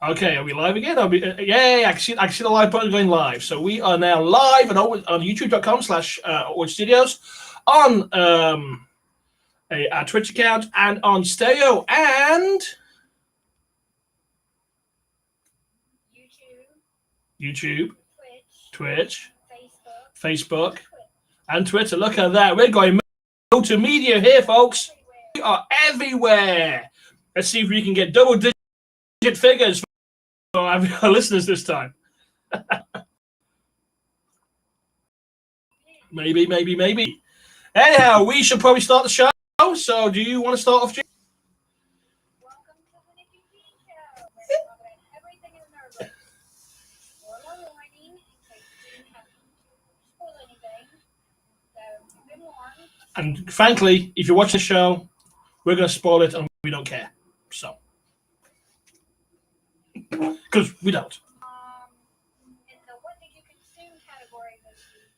Okay, are we live again? Yay, I can see the live button going live. So we are now live on youtube.com/Studios, on our Twitch account, and on stereo and YouTube, Twitch, Facebook, and Twitter. Look at that. We're going multimedia here, folks. We are everywhere. Let's see if we can get double-digit figures for our listeners this time. Maybe. Anyhow, we should probably start the show. So, do you want to start off, Jim? Welcome to the Nikki P Show. We're talking about everything in Nuremberg. Spoiler warning, in case you didn't have to spoil anything. So, you've been warned. And frankly, if you watch the show, we're going to spoil it, and we don't care. So, because we don't. In the what did you consume category this week,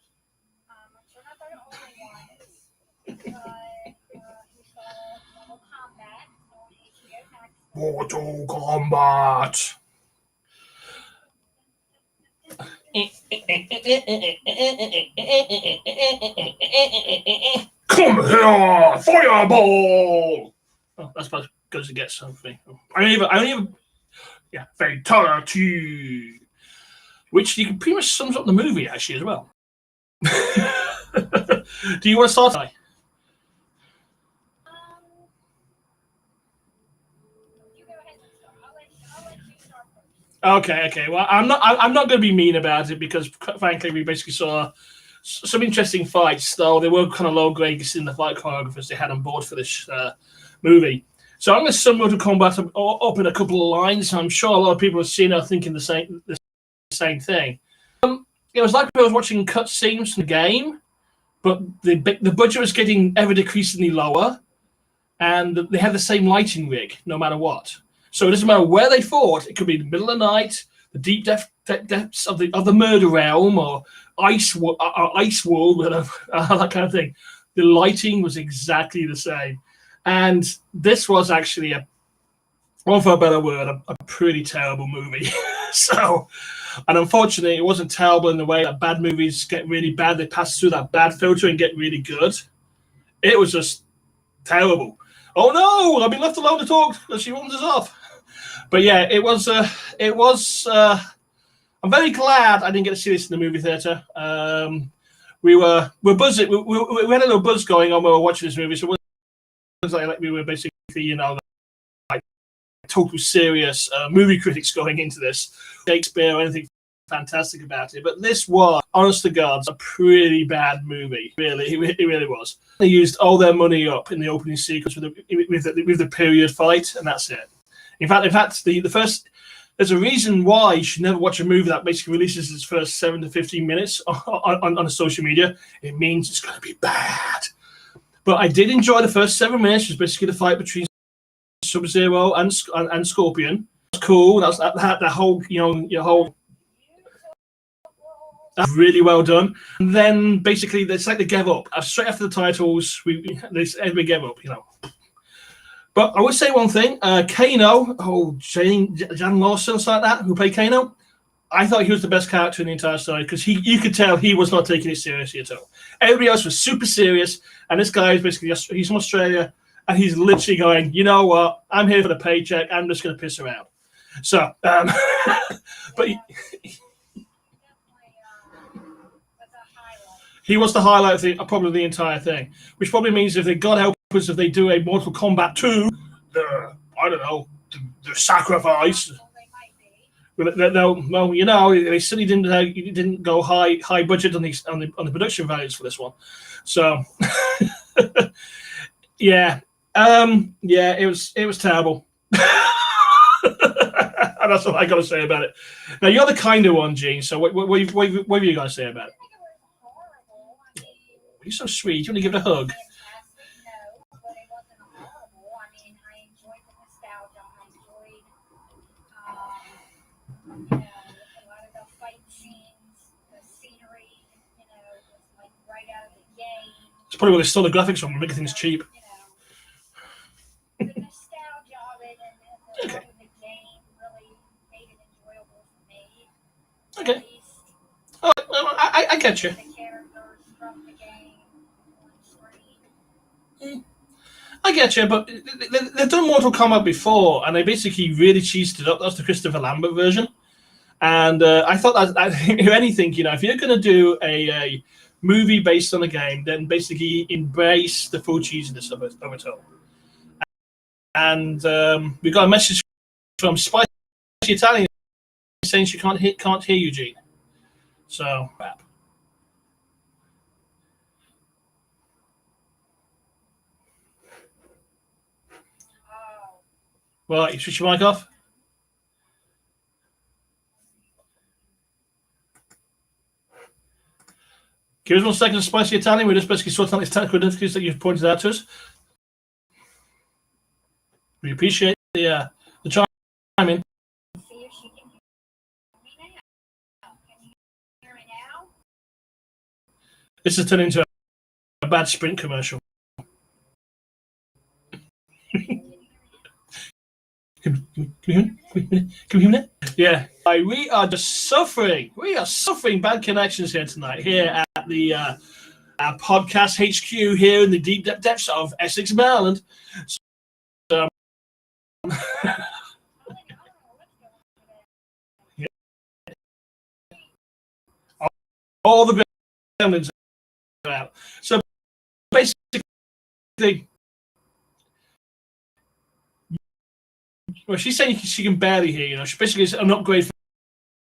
I'm sure not the only one, but we saw Mortal Kombat on HBO Max. Mortal Kombat. Come here, fireball! Oh, that's about as good as it gets, something. I don't even. Yeah, fatality. Which you can pretty much sums up the movie actually as well. Do you want to start? You go ahead and start. I'll let you start first. Okay. Well, I'm not going to be mean about it because, frankly, we basically saw some interesting fights. Though they were kind of low grade in the fight choreographers they had on board for this movie. So I'm going to sum Mortal Kombat up in a couple of lines. I'm sure a lot of people have seen it thinking the same thing. It was like I was watching cutscenes from the game, but the budget was getting ever decreasingly lower, and they had the same lighting rig no matter what. So it doesn't matter where they fought. It could be the middle of the night, the deep depths of the murder realm, or ice world, whatever, that kind of thing. The lighting was exactly the same. And this was actually, one for a better word, a pretty terrible movie. So, and unfortunately, it wasn't terrible in the way that bad movies get really bad. They pass through that bad filter and get really good. It was just terrible. Oh no, I've been left alone to talk because she wanders off. But yeah, it was. I'm very glad I didn't get to see this in the movie theater. We're buzzing. We had a little buzz going on while we were watching this movie. So like we were basically, like total serious movie critics going into this, Shakespeare or anything fantastic about it. But this was, honest to God, a pretty bad movie. Really, it really was. They used all their money up in the opening sequence with the period fight, and that's it. In fact, the first. There's a reason why you should never watch a movie that basically releases its first 7 to 15 minutes on social media. It means it's going to be bad. But I did enjoy the first 7 minutes, which was basically the fight between Sub-Zero and Scorpion. It was cool. That whole, your whole. That's really well done. And then basically, it's like they gave up. Straight after the titles, everybody gave up, But I would say one thing. Kano, Jan Lawson, something like that, who played Kano, I thought he was the best character in the entire story because you could tell he was not taking it seriously at all. Everybody else was super serious, and this guy is basically, he's from Australia, and he's literally going, you know what, I'm here for the paycheck, I'm just going to piss around. So, but he was the highlight of probably the entire thing, which probably means if God help us, if they do a Mortal Kombat 2, the sacrifice. Well, they certainly didn't go high budget on the production values for this one. So, yeah, it was terrible. And that's what I got to say about it. Now you're the kinder one, Gene. So what have you got to say about it? You're so sweet. You want to give it a hug? It's probably where they stole the graphics from, making things cheap. The nostalgia of it and the get you. The characters from the game on screen. I get you, but they've done Mortal Kombat before, and they basically really cheesed it up. That's the Christopher Lambert version. And I thought that, if anything, if you're going to do a movie based on a game, then basically embrace the full cheesiness of it all. And we got a message from Spicy Italian saying she can't hear Eugene. So, crap. Right, you switch your mic off. Give us 1 second, Spicy Italian. We're just basically sorting out these technical difficulties that you've pointed out to us. We appreciate the chime in. See if she can hear me now. Can you hear me now? This has turned into a bad Sprint commercial. Can you hear me? Yeah. We are just suffering. We are suffering bad connections here tonight, here at the our podcast HQ here in the deep depths of Essex, Maryland. So, all the buildings are out. So basically, well, she's saying she can barely hear you. She basically is an upgrade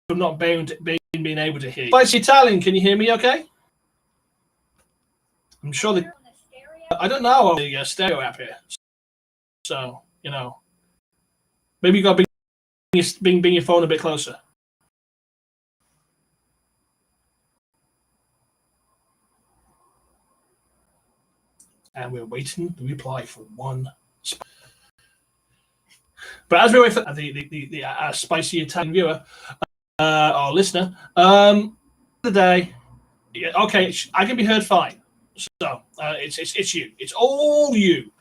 from not being able to hear you. Spicy Italian, can you hear me okay? I'm sure that I don't know on the stereo app here. So, maybe you got to bring your phone a bit closer. And we're waiting the reply for one. But as we wait for the Spicy Italian viewer or listener, the day, okay, I can be heard fine. So it's you. It's all you.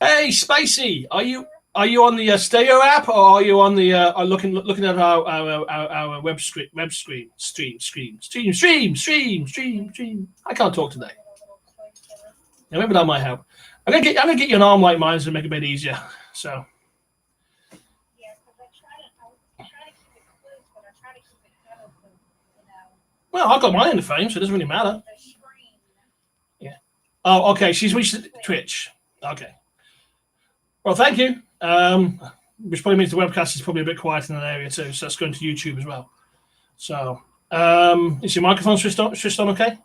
Hey, Spicy, are you on the stereo app, or are you on the looking at our web stream? I can't talk today. Yeah, maybe that might help. I'm gonna get you an arm like mine to make it a bit easier. So. Yeah, because I try to keep it close, but I try to keep it covered, Well, I've got mine in the frame, so it doesn't really matter. Yeah. Oh, okay. She's reached Twitch. Okay. Well, thank you. Which probably means the webcast is probably a bit quiet in that area too, so that's going to YouTube as well. So, is your microphone switched on? Okay.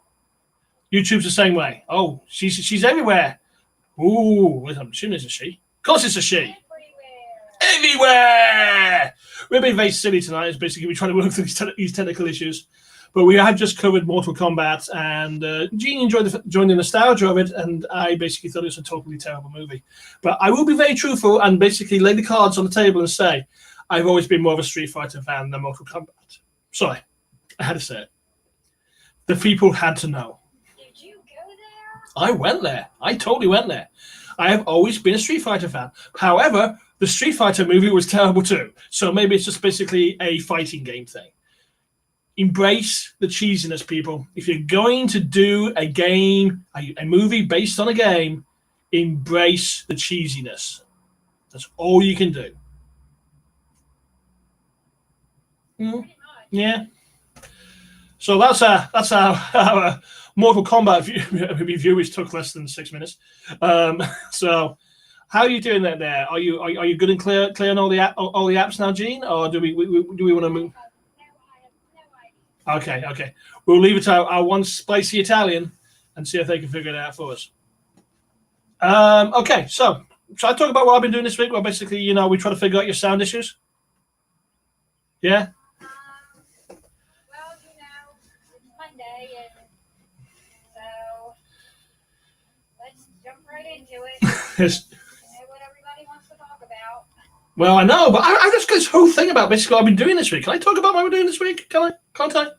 YouTube's the same way. Oh, she's everywhere. Ooh, I'm assuming it's a she. Of course, it's a she. Everywhere. We're being very silly tonight. It's basically we're trying to work through these technical issues, but we have just covered Mortal Kombat, and Gene enjoyed the nostalgia of it, and I basically thought it was a totally terrible movie. But I will be very truthful and basically lay the cards on the table and say I've always been more of a Street Fighter fan than Mortal Kombat. Sorry, I had to say it. The people had to know. Did you go there? I went there. I totally went there. I have always been a Street Fighter fan. However, the Street Fighter movie was terrible too. So maybe it's just basically a fighting game thing. Embrace the cheesiness, people. If you're going to do a game, a movie based on a game, embrace the cheesiness. That's all you can do. Yeah. So that's our Mortal Kombat review, which took less than 6 minutes. So, how are you doing that there? Are you good and clear on all the apps now, Gene, or do we want to move? Okay. We'll leave it to our one Spicy Italian and see if they can figure it out for us. Okay, so I talk about what I've been doing this week? Well, basically, we try to figure out your sound issues. Yeah. Well, it's Monday, and so let's jump right into it. Know what everybody wants to talk about. Well, I know, but I just got this whole thing about basically what I've been doing this week. Can I talk about what we're doing this week? Can't I? Sure.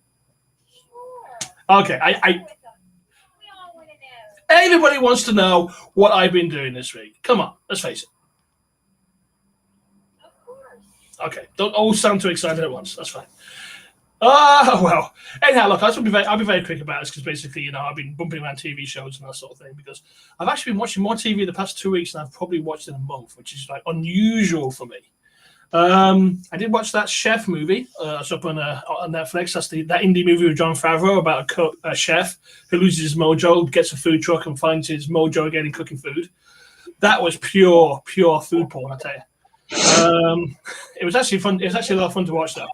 Okay, We all want to know. Everybody wants to know what I've been doing this week. Come on, let's face it. Of course. Okay, don't all sound too excited at once. That's fine. Well. Anyhow, look, I'll be very quick about this because basically, I've been bumping around TV shows and that sort of thing because I've actually been watching more TV the past 2 weeks than I've probably watched in a month, which is like unusual for me. I did watch that chef movie. It's up on Netflix. That's that indie movie with Jon Favreau about a chef who loses his mojo, gets a food truck, and finds his mojo again in cooking food. That was pure food porn, I tell you. It was actually fun. It was actually a lot of fun to watch, though.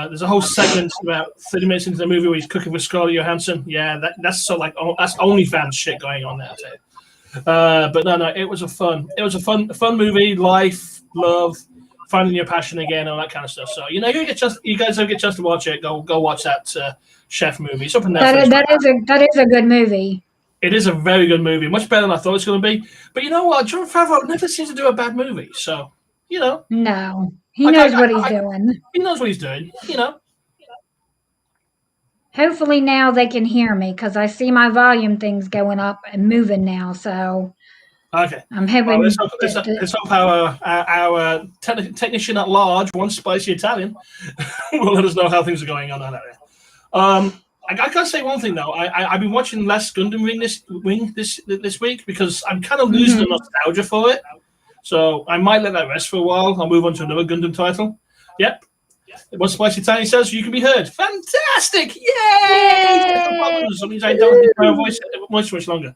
There's a whole segment about 30 minutes into the movie where he's cooking with Scarlett Johansson. Yeah, that's that's OnlyFans shit going on there, I tell you. But no, it was a fun movie. Life, love, finding your passion again, all that kind of stuff. So you guys ever get a chance to watch it, go watch that chef movie. It's up in Netflix. That is a good movie. It is a very good movie, much better than I thought it was going to be. But you know what, Jon Favreau never seems to do a bad movie. So no, he knows what he's doing. He knows what he's doing. Hopefully now they can hear me because I see my volume things going up and moving now. So okay, I'm hoping. Well, let's hope our technician at large, one spicy Italian, will let us know how things are going on that area. I gotta say one thing though. I've been watching less Gundam Wing this week because I'm kind of losing the nostalgia for it. So I might let that rest for a while. I'll move on to another Gundam title. Yep. One spicy Italian says you can be heard. Fantastic! Yay! That means I don't need my voice much longer.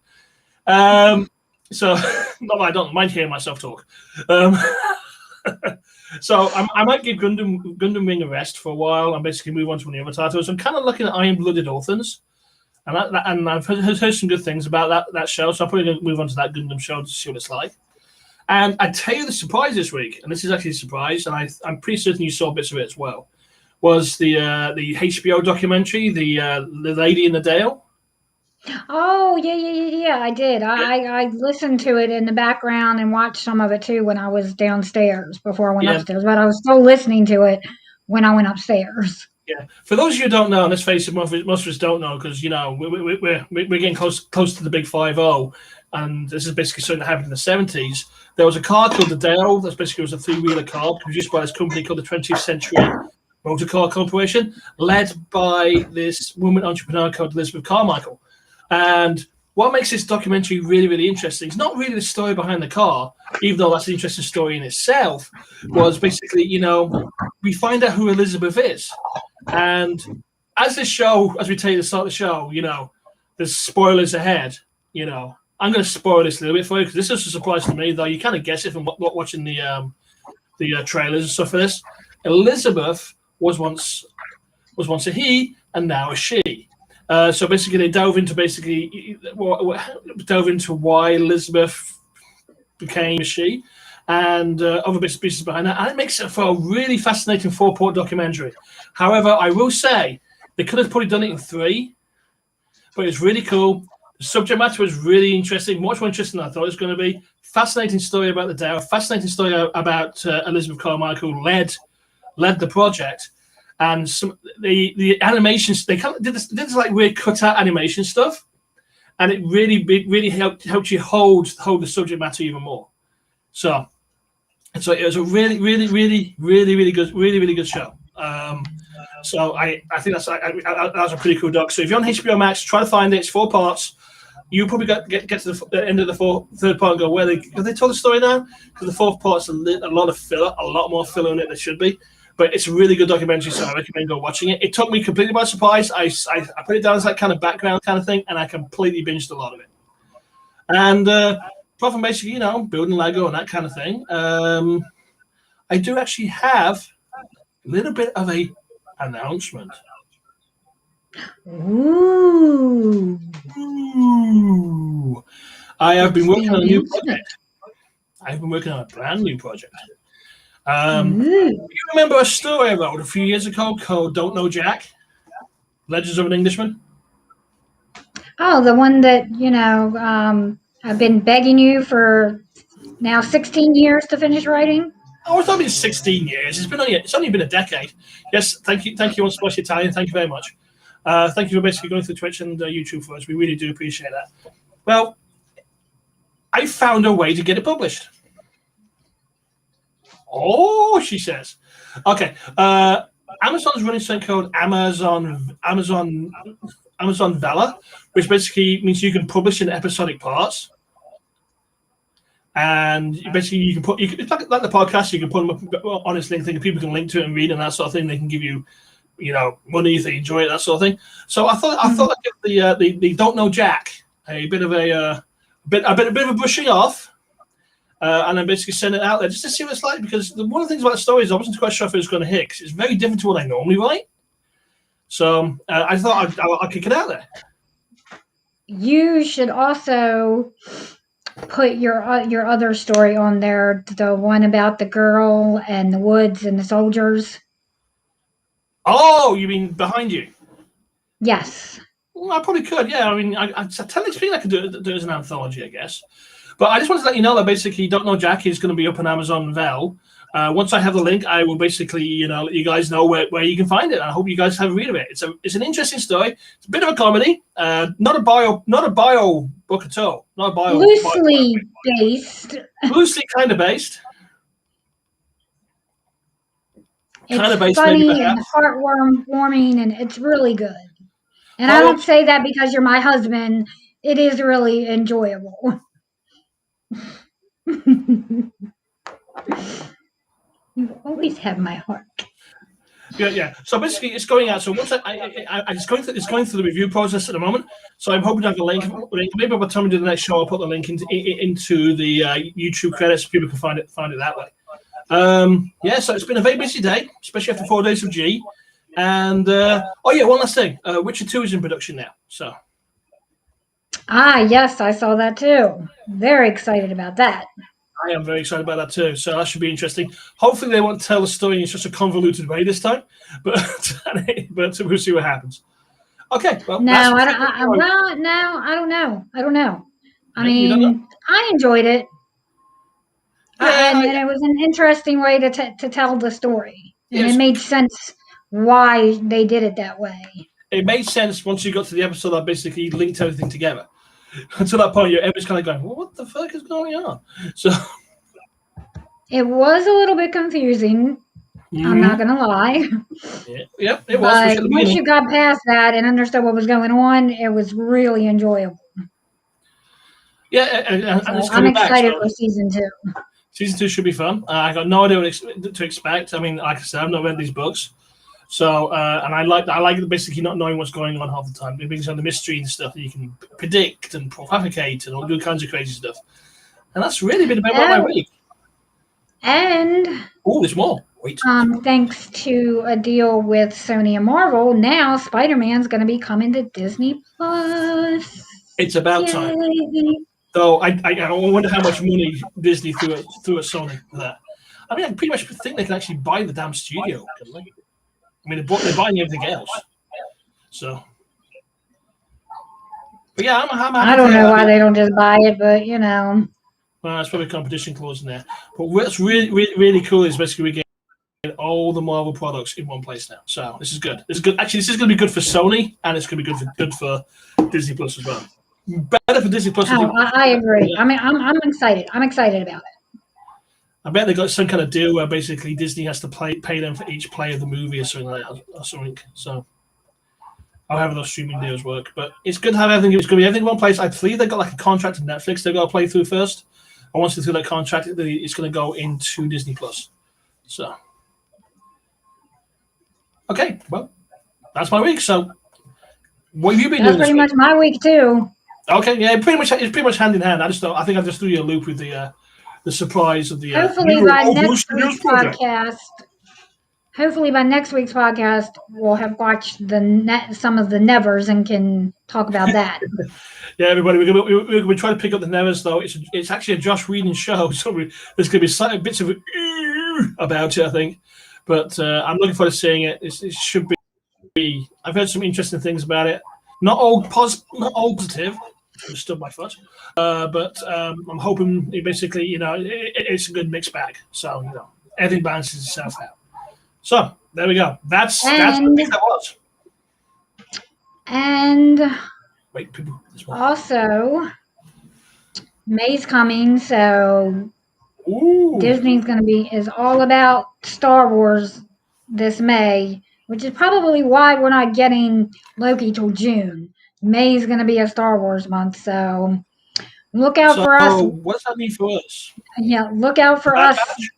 So not that I don't mind hearing myself talk. So I might give Gundam Wing a rest for a while and basically move on to one of the other titles. I'm kind of looking at Iron-Blooded Orphans, and I've heard some good things about that show. So I'm probably going to move on to that Gundam show to see what it's like. And I tell you the surprise this week, and this is actually a surprise, and I'm pretty certain you saw bits of it as well, was the HBO documentary, the Lady in the Dale. Oh yeah, I did. I listened to it in the background and watched some of it too when I was downstairs before I went upstairs. But I was still listening to it when I went upstairs. Yeah, for those of you who don't know, and let's face it, most of us don't know because we're getting close to the big 5-0, and this is basically something that happened in the 70s. There was a car called the Dale. That basically was a 3-wheeler car produced by this company called the 20th Century Motor Car Corporation, led by this woman entrepreneur called Elizabeth Carmichael. And what makes this documentary really, really interesting is not really the story behind the car, even though that's an interesting story in itself, was basically, we find out who Elizabeth is. And as we tell you to start the show, there's spoilers ahead, I'm going to spoil this a little bit for you because this is a surprise to me, though you kind of guess it from watching the trailers and stuff for this. Elizabeth was once a he and now a she. So basically, they delve into why Elizabeth became a she and other bits and pieces behind that. And it makes it for a really fascinating 4-part documentary. However, I will say they could have probably done it in 3, but it's really cool. The subject matter was really interesting, much more interesting than I thought it was going to be. Fascinating story about the Dow, fascinating story about Elizabeth Carmichael led the project. And the animations, they kind of did this like weird cut-out animation stuff, and it really helped you hold the subject matter even more. So it was a really good show. So I think that's a pretty cool doc. So if you're on HBO Max, try to find it. It's 4 parts. You probably get to the end of the third part and go, have they told the story now? Because the 4th part's a lot of filler, a lot more filler in it than should be. But it's a really good documentary, so I recommend go watching it. It took me completely by surprise. I put it down as that kind of background kind of thing, and I completely binged a lot of it. And apart from basically, building Lego and that kind of thing, I do actually have a little bit of a announcement. Ooh. I have been working on a new project. I've been working on a brand new project. You remember a story I wrote a few years ago called Don't Know Jack? Legends of an Englishman? Oh, the one that, I've been begging you for now 16 years to finish writing? Oh, it's not been 16 years. It's only been a decade. Yes, thank you, on Splash Italian. Thank you very much. Thank you for basically going through Twitch and YouTube for us. We really do appreciate that. Well, I found a way to get it published. Oh, she says. Okay. Amazon's running something called Amazon Vela, which basically means you can publish in episodic parts. And basically, it's like the podcast. You can put them up on this link thing. People can link to it and read and that sort of thing. They can give you, money if they enjoy it, that sort of thing. So I thought I'd give the Don't Know Jack a bit of a bit of a brushing off, and then basically send it out there just to see what it's like. Because one of the things about the story is I wasn't quite sure if it was going to hit because it's very different to what I normally write. So I thought I'd kick it out there. You should also put your other story on there, the one about the girl and the woods and the soldiers. Oh, you mean behind you? Yes. Well, I probably could. Yeah, I mean, I technically speaking, I could do it as an anthology, I guess. But I just wanted to let you know that basically, Don't Know Jack is going to be up on Amazon Vel. Once I have the link, I will basically, let you guys know where you can find it. I hope you guys have a read of it. It's an interesting story. It's a bit of a comedy, not a bio book at all. Not a bio. Loosely based. Loosely kind of based. It's funny and heartwarming, and it's really good. And I don't say that because you're my husband. It is really enjoyable. You always have my heart. Yeah. So basically, it's going out. So once it's going through the review process at the moment. So I'm hoping to have a link. Maybe by the time we do the next show, I'll put the link into the YouTube credits so people can find it that way. So it's been a very busy day, especially after 4 days of G. And one last thing. Witcher 2 is in production now. So. Yes, I saw that too. Very excited about that. I am very excited about that too. So that should be interesting. Hopefully they won't tell the story in such a convoluted way this time, but we'll see what happens. Okay. Well, I don't know. I mean, I enjoyed it, and it was an interesting way to tell the story, and it made sense why they did it that way. It made sense once you got to the episode that basically linked everything together. Until that point, everyone's kind of going, well, what the fuck is going on? So it was a little bit confusing. I'm not going to lie. Yeah, it was. But once you got past that and understood what was going on, it was really enjoyable. Yeah, and I'm excited for season 2. Season 2 should be fun. I got no idea what to expect. I mean, like I said, I've not read these books. So, and I like basically not knowing what's going on half the time. It brings on the mystery and stuff that you can predict and propagate and all good kinds of crazy stuff. And that's really been about my week. And there's more. Wait. Thanks to a deal with Sony and Marvel, now Spider-Man's going to be coming to Disney Plus. It's about time. Though I wonder how much money Disney threw at Sony for that. I mean, I pretty much think they can actually buy the damn studio, can they? I mean, they're buying everything else. So, but yeah, I'm I don't know why they don't just buy it, but Well, there's probably a competition clause in there. But what's really cool is basically we get all the Marvel products in one place now. So this is good. Actually, this is going to be good for Sony, and it's going to be good for Disney Plus as well. Better for Disney Plus. I agree. I mean, I'm excited. I'm excited about it. I bet they got some kind of deal where basically Disney has to pay them for each play of the movie or something like that, or something. So I'll have those streaming deals work. But it's good to have everything. It's going to be everything in one place. I believe they got like a contract with Netflix they've got to play through first. And once they're through that contract, it's going to go into Disney Plus. So, okay, well, that's my week. So, what have you been doing? That's pretty much my week too. Okay, yeah, it's pretty much hand in hand. I think I just threw you a loop with the surprise of the. Hopefully by next week's podcast, we'll have watched some of the Nevers and can talk about that. Yeah, everybody, we're going to try to pick up the Nevers, though. It's actually a Josh Whedon show, so there's going to be slightly bits of about it, I think. But I'm looking forward to seeing it. It should be. I've heard some interesting things about it. Not all positive. I stubbed my foot. But I'm hoping basically, it's a good mixed bag. So, everything balances itself out. So, there we go. That's what I think that was. And wait, people. Also, May's coming, so Ooh. Disney's is all about Star Wars this May, which is probably why we're not getting Loki till June. May is going to be a Star Wars month, so look out So for us. what does that mean for us? Yeah, look out for Bad us Batch?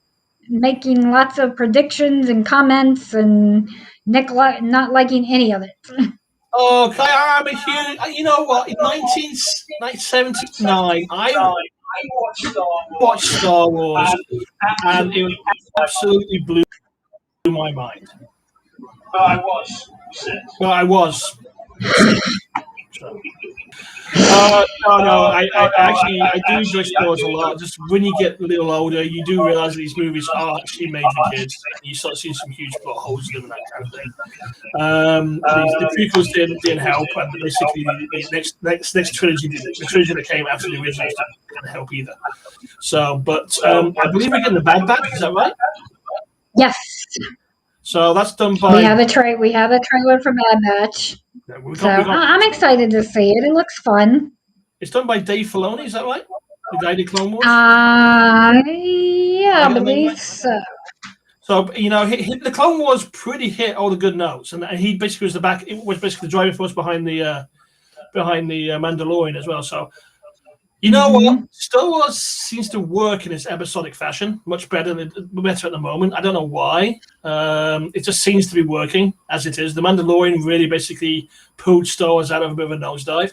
making lots of predictions and comments and Nick not liking any of it. Oh, I'm a huge. You know what? In 1979, I watched Star Wars, and it absolutely blew my mind. Well, I was. So. No. I actually do enjoy Star Wars a lot. Just when you get a little older, you do realize that these movies are actually made for kids. And you start seeing some huge plot holes in them and that kind of thing. The prequels didn't help, and basically the next trilogy, the trilogy that came after the originals, didn't help either. So, but I believe we're getting the Bad Batch. Is that right? Yes. So that's done by. We have a trailer for Bad Batch. I'm excited to see it. It looks fun. It's done by Dave Filoni. Is that right? The guy did Clone Wars. Yeah, I believe so. So the Clone Wars pretty hit all the good notes, and he basically was basically the driving force behind the Mandalorian as well. So you know what, Star Wars seems to work in its episodic fashion much better at the moment. I don't know why. It just seems to be working as it is. The Mandalorian really basically pulled Star Wars out of a bit of a nosedive.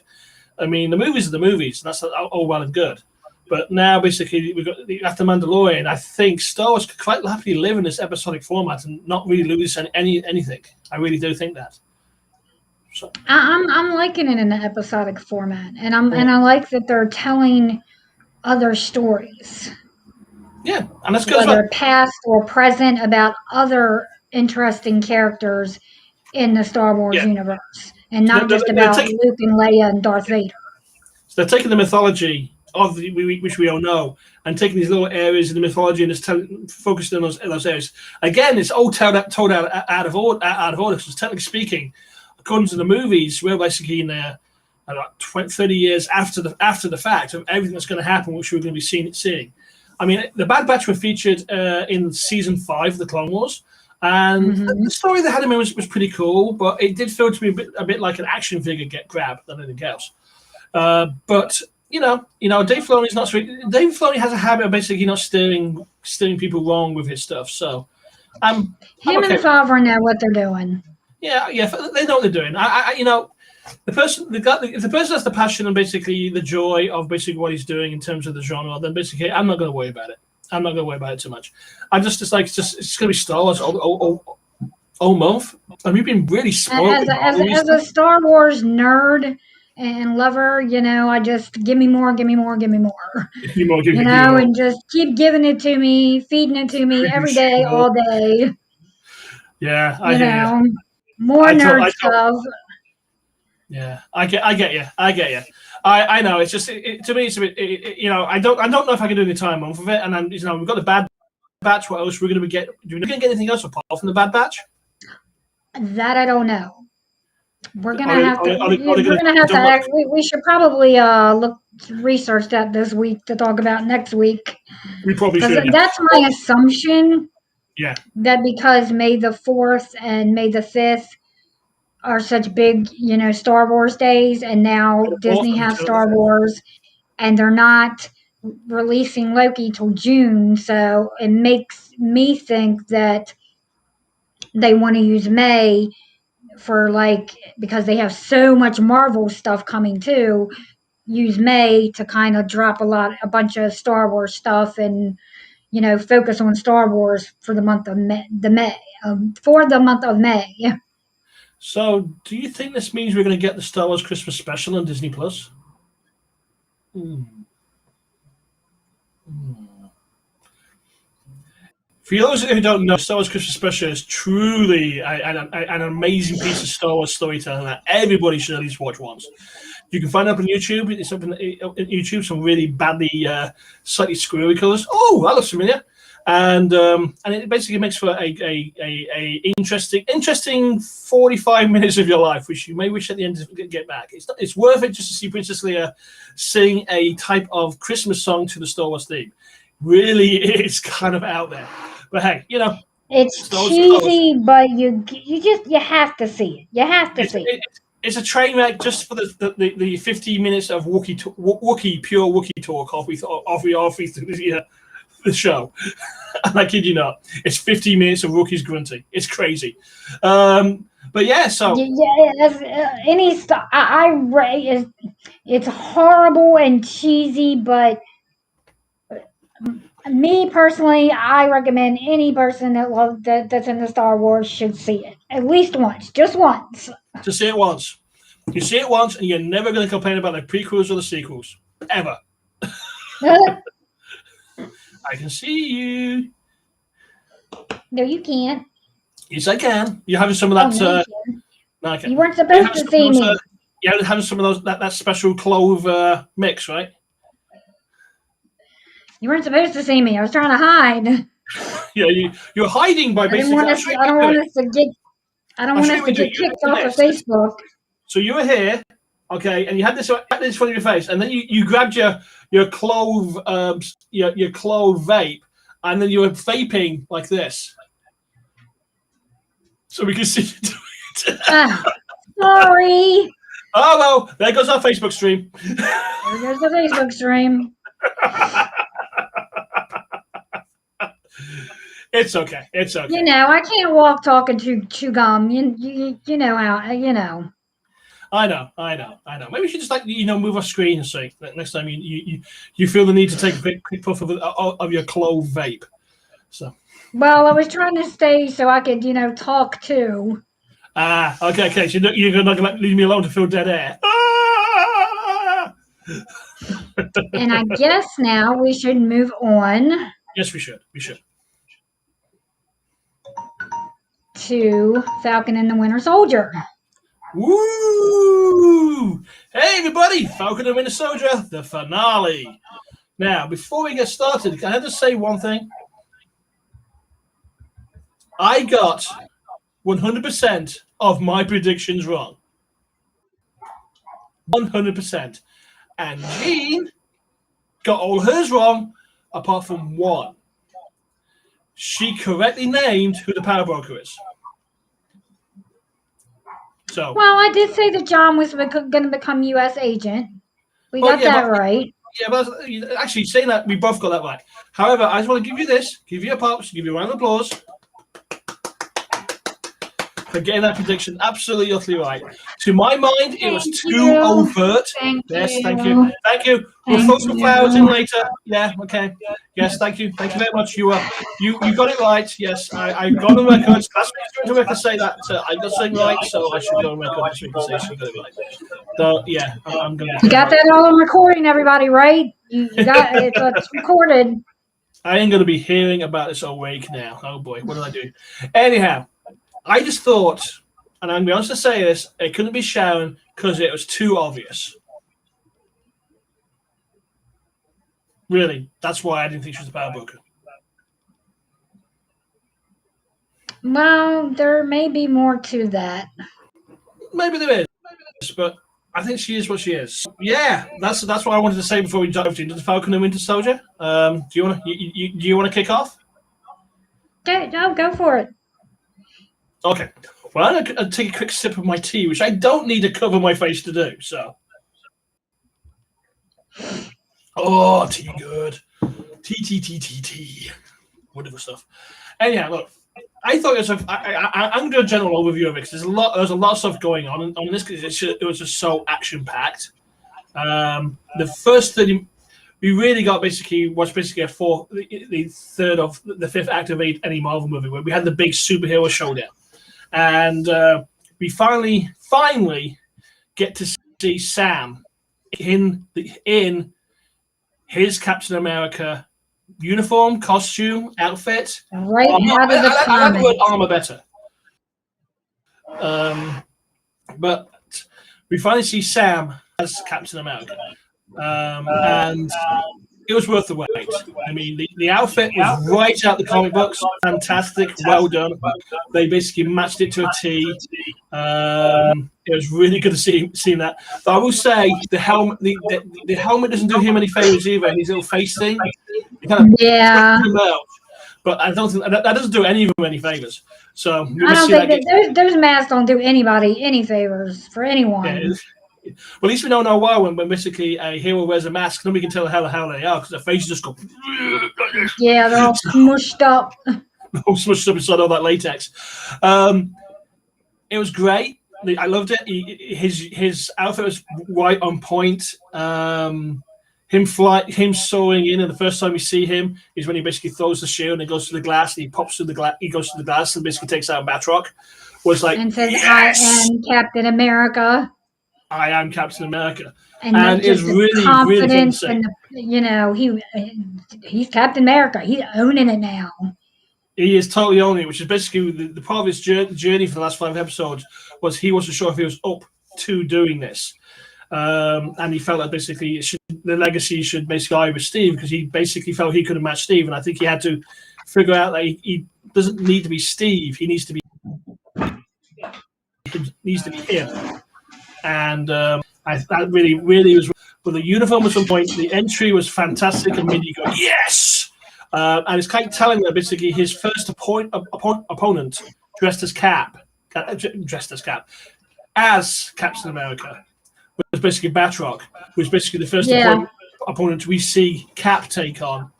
I mean, the movies are the movies, and that's all well and good. But now, basically, we've got after Mandalorian. I think Star Wars could quite happily live in this episodic format and not really lose anything. I really do think that. So. I'm liking it in the episodic format, and I like that they're telling other stories. Yeah, and that's good. Whether past or present, about other interesting characters in the Star Wars universe, and not just about Luke and Leia and Darth Vader. So they're taking the mythology of which we all know, and taking these little areas in the mythology and just focusing on those areas. Again, it's all told out of order. Because technically speaking, according to the movies, we're basically in there 30 years after the fact of everything that's going to happen, which we're going to be seeing. I mean, the Bad Batch were featured in season 5 of the Clone Wars, and the story they had in was pretty cool, but it did feel to be a bit like an action figure get grabbed than anything else. But Dave Filoni's not sweet. Dave Filoni has a habit of basically not steering people wrong with his stuff. So, him and Favreau know what they're doing. Yeah, they know what they're doing. The person has the passion and basically the joy of basically what he's doing in terms of the genre, then basically I'm not going to worry about it. I'm not going to worry about it too much. I'm just it's going to be Star Wars all month, and we've been really spoiled. As a Star Wars nerd and lover, I just give me more, give me more, give me more. And just keep giving it to me, feeding it to me every day, all day. Yeah, I hear you. More nerd stuff. Yeah, I get you. I know. It's just to me, it's a bit. I don't know if I can do any time off of it. And then we've got the Bad Batch. What else we're going to get? Are we going to get anything else apart from the Bad Batch? That I don't know. We're gonna have to. We should probably research that this week to talk about next week. We probably should. That's my assumption. Yeah. That because May the 4th and May the 5th are such big, Star Wars days, and now Disney has Star Wars, and they're not releasing Loki till June, so it makes me think that they want to use May for because they have so much Marvel stuff coming too, use May to kind of drop a bunch of Star Wars stuff and focus on Star Wars for the month of May. For the month of May. So, do you think this means we're going to get the Star Wars Christmas special on Disney Plus? For those who don't know, Star Wars Christmas special is truly an amazing piece of Star Wars storytelling that everybody should at least watch once. You can find it up on YouTube. It's up on YouTube. Some really badly, slightly squirrely colors. Oh, that looks familiar. And it basically makes for a interesting 45 minutes of your life, which you may wish at the end to get back. It's worth it just to see Princess Leia sing a type of Christmas song to the Star Wars theme. really is kind of out there. But hey, it's cheesy, but you have to see it. You have to see it. It's a train wreck just for the 15 minutes of pure Wookiee talk off through the show. And I kid you not, it's 15 minutes of Wookiees grunting. It's crazy. But yeah, so any stuff. It's horrible and cheesy, but me personally, I recommend any person that's into Star Wars should see it at least once, just once. To see it once. You see it once, and you're never going to complain about the prequels or the sequels ever. I can see you. No, you can't. Yes, I can. You're having some of that. No, okay. You weren't supposed to see me. You're having some of those that special clove mix, right? You weren't supposed to see me. I was trying to hide. Yeah, you're hiding by basically. I don't want us to get kicked off of Facebook. So you were here, okay, and you had this in front of your face, and then you grabbed your clove your clove vape, and then you were vaping like this, so we can see you doing it. Sorry. Oh well, there goes our Facebook stream. There goes the Facebook stream. It's okay. It's okay. I can't walk talking to gum. You know how I know. Maybe we should just move our screen and see that next time you feel the need to take a quick puff of your clove vape. So. Well, I was trying to stay so I could talk too. Okay. So you're not going to leave me alone to fill dead air. And I guess now we should move on. Yes, we should. We should. To Falcon and the Winter Soldier. Woo! Hey, everybody! Falcon and the Winter Soldier, the finale. Now, before we get started, can I just say one thing? I got 100% of my predictions wrong. 100%. And Jean got all hers wrong, apart from one. She correctly named who the power broker is. So, well, I did say that John was going to become U.S. agent. We got that right. Yeah, but actually, saying that, we both got that right. However, I just want to give you a pops, give you a round of applause for getting that prediction absolutely, utterly right. To my mind, it was too overt. Thank you. We'll throw some flowers in later. Yeah, okay. Yes, thank you. Thank you very much. You got it right. Yes, I got on record. Last week's going to say that I got something right, so I should go on record this week and say she got it right. So yeah, I'm going to. You got that all on recording, everybody, right? You got it. It's recorded. I ain't going to be hearing about this all week now. Oh boy, what did I do? Anyhow. I just thought, and I'm going to be honest to say this, it couldn't be Sharon because it was too obvious. Really, that's why I didn't think she was a power broker. Well, there may be more to that. Maybe there is, but I think she is what she is. Yeah, that's what I wanted to say before we dived into the Falcon and Winter Soldier. Do you want to kick off? Okay, no, go for it. Okay. Well, I'm going to take a quick sip of my tea, which I don't need to cover my face to do. So, oh, tea good. Tea. Wonderful stuff. Anyhow, look, I thought it was I'm going to do a general overview of it because there's a lot of stuff going on this because it was just so action packed. The first 30. We really got the third of the fifth act of any Marvel movie where we had the big superhero showdown. And we finally get to see Sam in his Captain America uniform, costume, outfit. Right out of the comics. I like the word armor better. But we finally see Sam as Captain America. And it was worth the wait. I mean, the outfit was right out the comic books. Fantastic. Well done. They basically matched it to a T. It was really good to see that. But I will say the helmet doesn't do him any favors either. His little face thing. It kind of Yeah. too much. But I don't think that doesn't do any of them any favors. So we I must don't see think that. that those masks don't do anybody any favors for Yeah, anyone. well, at least we don't know why when basically a hero wears a mask, nobody can tell how they are because their faces just go like this. Yeah, they're all smushed up. All smushed up inside all that latex. It was great. I loved it. His outfit was right on point. Him soaring in, and the first time we see him is when he basically throws the shield and he goes to the glass, and he pops through the glass. He goes to the glass and basically takes out Batroc. Was like, and says, yes! "I am Captain America." I am Captain America, And it's just the really, really fun to confidence see. and he's Captain America. He's owning it now. He is totally owning it, which is basically the part of his journey for the last 5 episodes was he wasn't sure if he was up to doing this. And he felt that basically the legacy should basically lie with Steve because he basically felt he couldn't match Steve. And I think he had to figure out that he doesn't need to be Steve. He needs to be him. And that really, really was. But the uniform was on point. The entry was fantastic. And Mindy go, yes! And it's kind of telling that basically his first opponent dressed as Cap, as Captain America, was basically Batroc, who was basically the first opponent we see Cap take on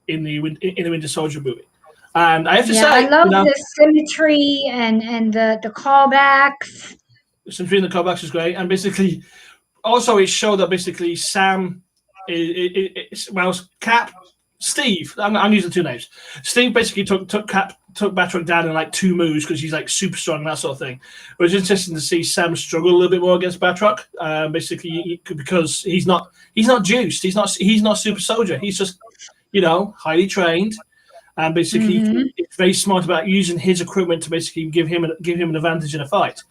in the Winter Soldier movie. And I have to say, I love the symmetry and the callbacks. The symmetry in the callbacks is great, and basically, also it showed that basically Sam, Cap. Steve, I'm using 2 names. Steve basically took Batroc down in like 2 moves because he's like super strong and that sort of thing. It was interesting to see Sam struggle a little bit more against Batroc, basically because he's not juiced. He's not super soldier. He's just highly trained, and basically he's very smart about using his equipment to basically give him an advantage in a fight.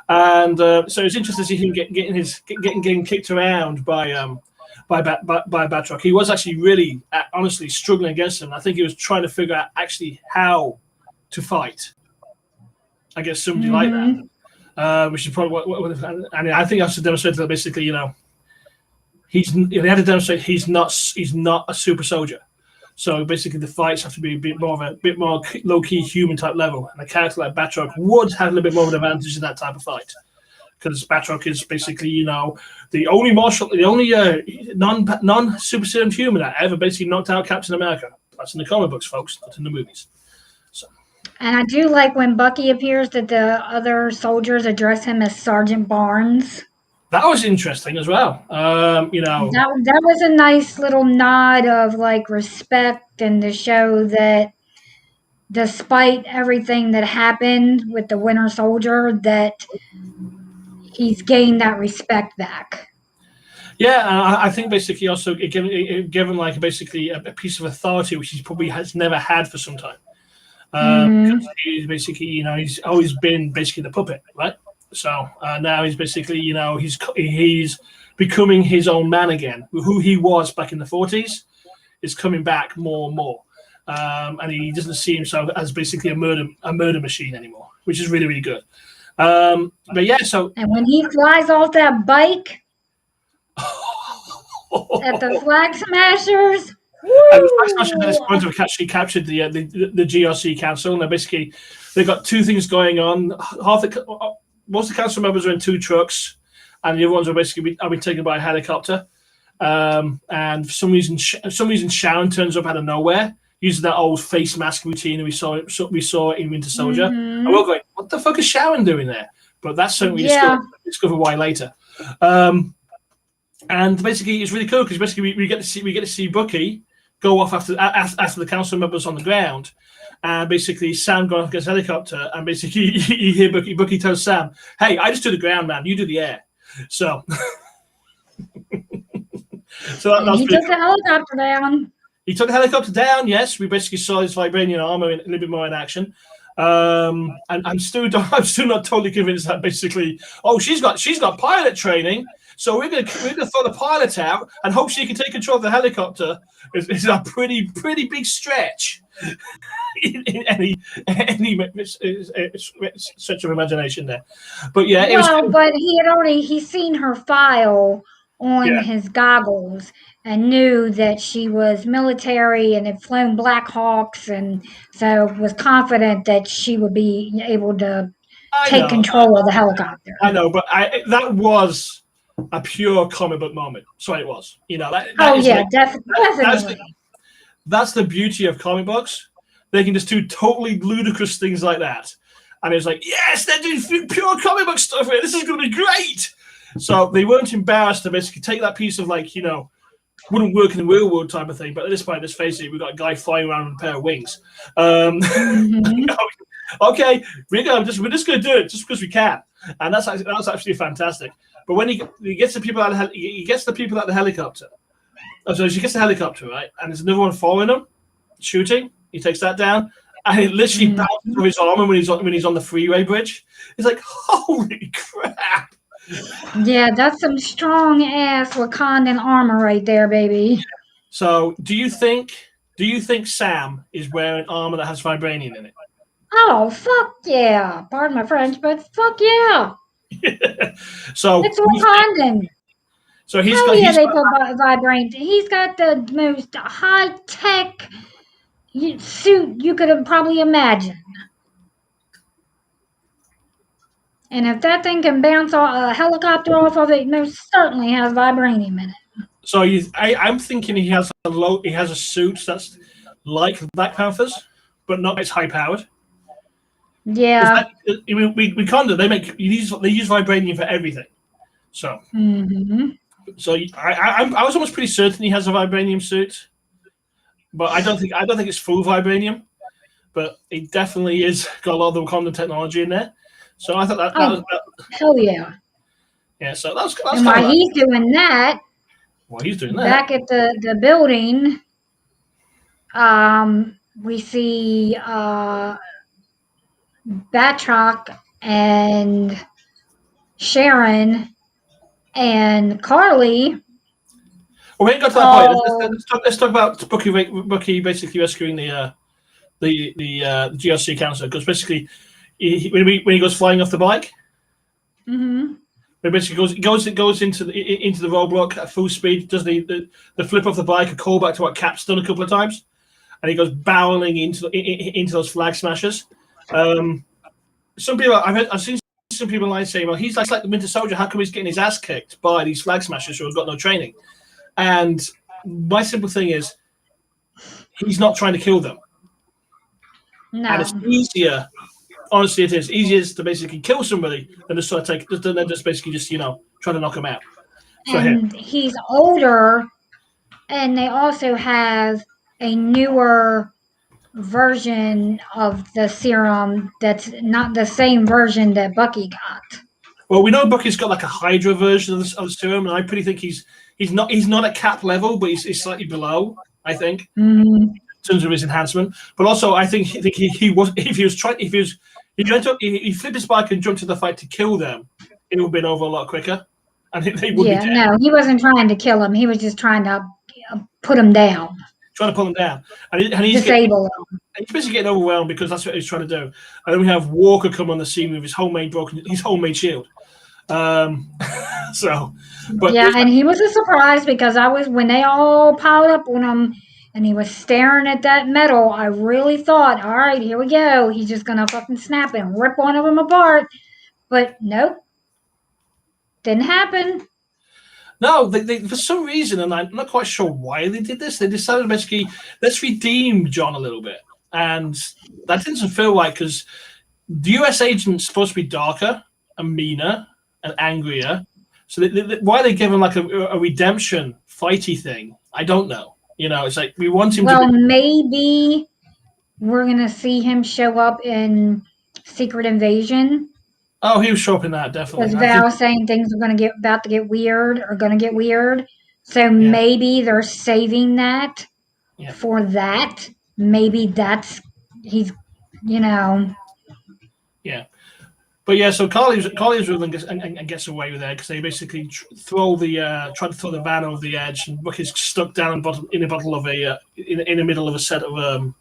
And so it's interesting to see him getting kicked around by Batroc. He was actually really, honestly, struggling against him. I think he was trying to figure out actually how to fight against somebody like that, which is probably and I think I have to demonstrate that basically, they had to demonstrate he's not a super soldier. So basically, the fights have to be a bit more low key human type level, and a character like Batroc would have a little bit more of an advantage in that type of fight. Because Batroc is basically, the only non-super serum human that ever basically knocked out Captain America. That's in the comic books, folks, not in the movies. So. And I do like when Bucky appears that the other soldiers address him as Sergeant Barnes. That was interesting as well. That was a nice little nod of like respect and to show that despite everything that happened with the Winter Soldier, that he's gained that respect back. Yeah, I think basically also it gave him like basically a piece of authority which he probably has never had for some time. Because he's basically, he's always been basically the puppet, right? So now he's basically, he's becoming his own man again. Who he was back in the 40s is coming back more and more, and he doesn't see himself as basically a murder machine anymore, which is really, really good. But yeah, so and when he flies off that bike at the Flag Smashers, and the Flag Smashers at this point have actually captured the GRC council, and they've got 2 things going on. Most of the council members are in 2 trucks, and the other ones are basically been taken by a helicopter. And for some reason, Sharon turns up out of nowhere, using that old face mask routine we saw in Winter Soldier. And we're going, what the fuck is Sharon doing there? But that's something we discover why later. And basically, it's really cool because basically we get to see Bucky go off after the council members on the ground. And basically, Sam going off against a helicopter, and basically you hear Bucky tells Sam, "Hey, I just do the ground, man. You do the air." So, he took the helicopter down. He took the helicopter down. Yes, we basically saw his vibranium armor a little bit more in action. And I'm still not totally convinced that basically, she's got pilot training, so we're gonna throw the pilot out and hope she can take control of the helicopter. Is a pretty big stretch in any stretch of imagination there. But yeah, but he's seen her file on his goggles, and knew that she was military and had flown Black Hawks, and so was confident that she would be able to I take know, control of the helicopter. I know, but that was a pure comic book moment. So it was, Oh yeah, like, definitely. that's the beauty of comic books. They can just do totally ludicrous things like that. And it was like, yes, they're doing pure comic book stuff here. This is going to be great. So they weren't embarrassed to basically take that piece of, like, wouldn't work in the real world type of thing. But at this point, let's face it, we've got a guy flying around with a pair of wings. Okay, we're just going to do it just because we can. And that's actually fantastic. But when he gets the people out of the helicopter. So she gets the helicopter, right? And there's another one following him, shooting. He takes that down, and it literally bounces off his arm when he's on the freeway bridge. It's like, holy crap! Yeah, that's some strong ass Wakandan armor right there, baby. So, do you think Sam is wearing armor that has vibranium in it? Oh fuck yeah! Pardon my French, but fuck yeah! So it's Wakandan. So they put vibranium. He's got the most high tech suit you could probably imagine. And if that thing can bounce a helicopter off of it, it most certainly has vibranium in it. So I'm thinking he has a suit that's like Black Panther's, but not as high powered. Yeah. Wakanda, they use vibranium for everything. So. So I was almost pretty certain he has a vibranium suit, but I don't think it's full vibranium, but it definitely is got a lot of the Wakanda technology in there. So I thought that was hell yeah. Yeah, so that's and while he's doing that, back at the building, we see Batroc and Sharon and Carly. Well, we ain't got to that point. Let's talk about Bucky basically rescuing the GRC council, because basically when he goes flying off the bike, it basically goes into the roadblock at full speed, does the flip off the bike, a callback to what Cap's done a couple of times, and he goes barreling into those flag smashers. Some people I've seen some people online say, well, he's like the Winter Soldier. How come he's getting his ass kicked by these flag smashers who have got no training? And my simple thing is, he's not trying to kill them. No. And it's easier. Honestly, it is easier to basically kill somebody than just basically try to knock them out. And he's older, and they also have a newer version of the serum that's not the same version that Bucky got. Well, we know Bucky's got like a Hydra version of the serum, and I pretty think he's not at Cap level, but he's slightly below, I think, in terms of his enhancement. But also, I think he was if he flipped his bike and jumped to the fight to kill them, it would have been over a lot quicker. I think they would. Yeah, no, he wasn't trying to kill him. He was just trying to put him down. Trying to pull him down, and he's disable him. He's basically getting overwhelmed because that's what he's trying to do. And then we have Walker come on the scene with his homemade shield. And he was a surprise because when they all piled up on him and he was staring at that metal, I really thought, all right, here we go. He's just gonna fucking snap and rip one of them apart. But nope, didn't happen. No, they for some reason, and I'm not quite sure why they did this. They decided basically, let's redeem John a little bit, and that doesn't feel right because the US agent's supposed to be darker and meaner and angrier. So why they give him like a redemption fighty thing? I don't know. It's like we want him. Well, maybe we're gonna see him show up in Secret Invasion. Oh, he was show up in that, definitely. Because Val saying things are going to get weird. So maybe they're saving that for that. Maybe that's he's. Yeah. But so Carly's ruling and gets away with it because they basically try to throw the van over the edge, and Bucky's stuck down in the middle of a set of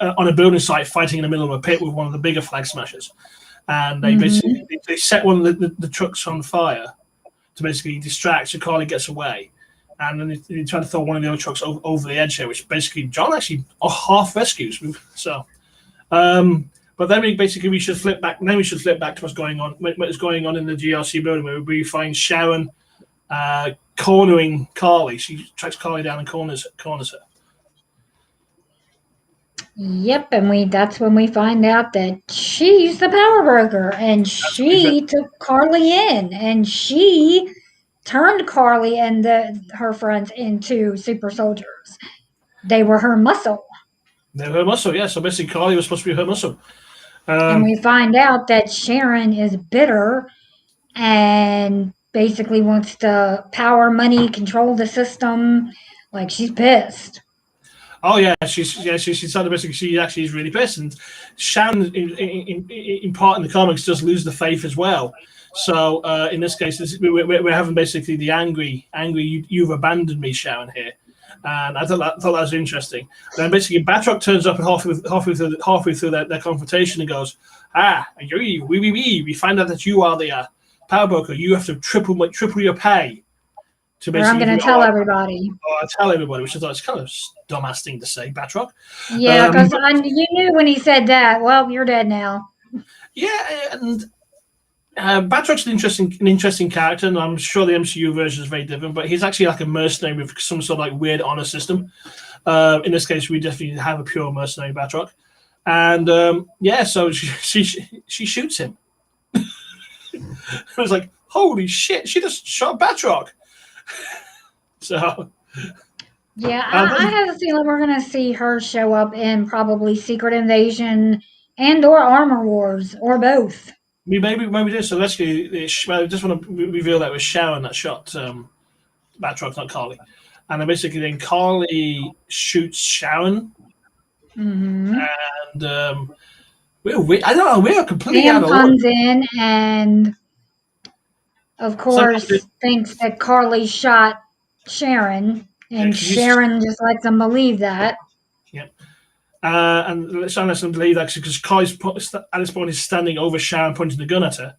on a building site, fighting in the middle of a pit with one of the bigger flag smashers. And they basically they set one of the trucks on fire to basically distract, so Carly gets away. and then they try to throw one of the other trucks over the edge here, which basically John actually half rescues. So, but then we should flip back. Then we should flip back to what's going on in the GRC building, where we find Sharon cornering Carly. She tracks Carly down and corners her. Yep, and that's when we find out that she's the power broker, and she took Carly in, and she turned Carly and her friends into super soldiers. They were her muscle. They were her muscle, yeah. So basically, Carly was supposed to be her muscle. And we find out that Sharon is bitter and basically wants to power money, control the system. Like, she's pissed. Oh yeah, she's decided basically she actually is really pissed, and Sharon in part in the comics does lose the faith as well. So in this case, we're having basically the angry you've abandoned me Sharon here, and I thought that was interesting. Then basically Batroc turns up halfway through their confrontation and goes, we find out that you are the power broker. You have to triple your pay. Or I'm going to tell everybody. Or tell everybody, which I thought was kind of a dumbass thing to say, Batroc. Yeah, because you knew when he said that, well, you're dead now. Yeah, and Batroc's an interesting character, and I'm sure the MCU version is very different, but he's actually like a mercenary with some sort of like weird honor system. In this case, we definitely have a pure mercenary Batroc. And so she shoots him. I was like, holy shit, she just shot Batroc. So yeah, I have a feeling we're going to see her show up in probably Secret Invasion and or Armor Wars, or both. Maybe this. So let's I just want to reveal that it was Sharon that shot Batroc, not Carly. And then basically then Carly shoots Sharon. Mm-hmm. And I don't know, we're completely Sam out of comes in and of course thinks that Carly shot Sharon, and Sharon just lets him believe that. Yep. And Sharon lets him believe that because Carly's at this point is standing over Sharon, pointing the gun at her.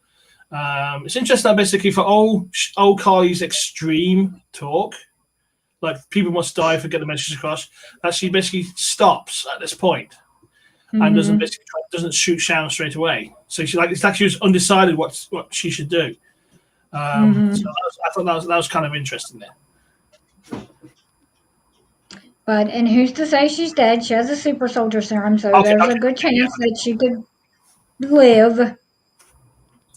It's interesting that basically for all Carly's extreme talk, like people must die for getting the message across, that she basically stops at this point and doesn't shoot Sharon straight away. So it's like she was undecided what she should do. So I thought that was kind of interesting there. And who's to say she's dead? She has a super soldier serum, so there's a good chance that she could live.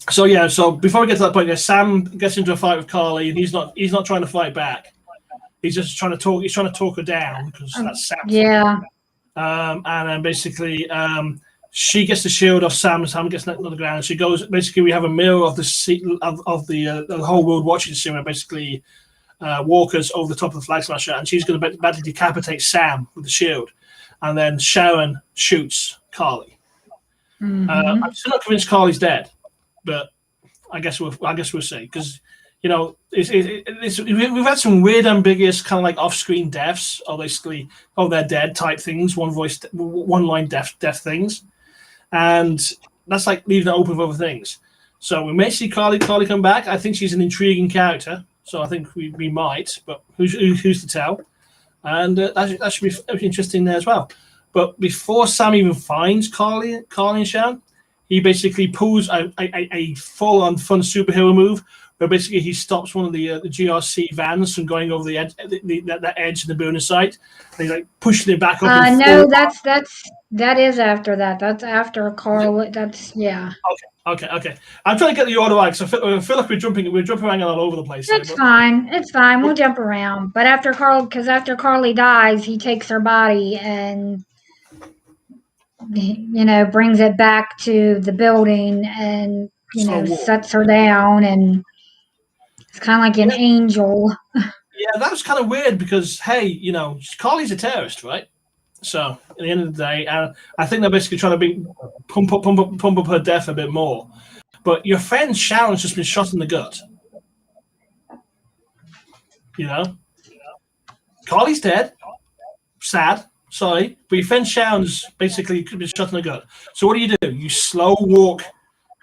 So before we get to that point, Sam gets into a fight with Carly, and he's not trying to fight back. He's just trying to talk. He's trying to talk her down because that's Sam. Yeah. And then basically, she gets the shield off Sam. Sam gets knocked on the ground. She goes. Basically, we have a mirror of the whole world watching scene where basically Walker's over the top of the flag smasher, and she's going to badly decapitate Sam with the shield, and then Sharon shoots Carly. I'm still not convinced Carly's dead, but I guess we'll see because we've had some weird, ambiguous kind of like off-screen deaths, or basically they're dead type things, one line death things, and that's like leaving it open for other things. So we may see Carly come back. I think she's an intriguing character, so I think we might, but who's to tell? And that should be interesting there as well. But before Sam even finds Carly and Sharon, he basically pulls a full-on fun superhero move where basically he stops one of the GRC vans from going over the edge, that edge of the building site. And he's like pushing it back up. No, that is after that. That's after Carl. That's yeah. Okay. I'm trying to get the order right because I feel like we're jumping around all over the place. It's fine. We'll jump around. But after Carly dies, he takes her body and brings it back to the building and sets her down, and it's kind of like an angel. Yeah, that was kind of weird because Carly's a terrorist, right? So at the end of the day, I think they're basically trying to pump up her death a bit more. But your friend Sharon's just been shot in the gut. Carly's dead. Sad. Sorry, but your friend Sharon's basically been shot in the gut. So what do? You slow walk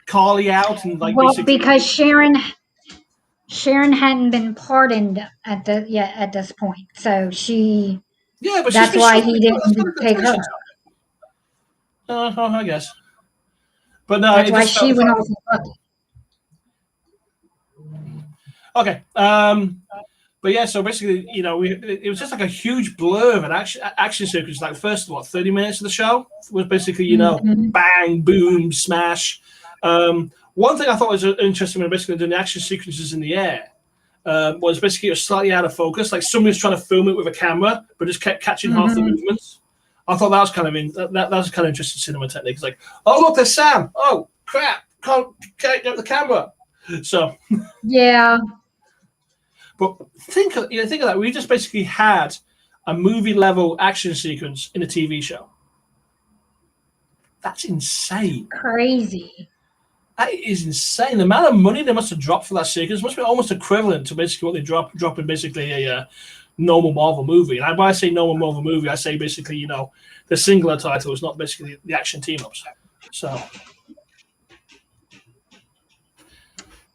Carly out and basically... because Sharon Sharon hadn't been pardoned at this point, so she. Yeah, but That's why he didn't take her. I guess. But no, That's it why just she felt went off. okay. But yeah, so basically, it was just like a huge blur of an action sequence. Like first, 30 minutes of the show was basically, bang, boom, smash. One thing I thought was interesting when basically doing the action sequences in the air was basically it was slightly out of focus. Like somebody was trying to film it with a camera, but just kept catching half the movements. I thought that was kind of that was kind of interesting cinema technique. It's like, oh look, there's Sam. Oh crap, can't get the camera. So yeah. But think of that. We just basically had a movie level action sequence in a TV show. That's insane. Crazy. That is insane. The amount of money they must have dropped for that sequence must be almost equivalent to basically what they drop in basically a normal Marvel movie. And when I say normal Marvel movie, I say basically, the singular title is not basically the action team-ups. So.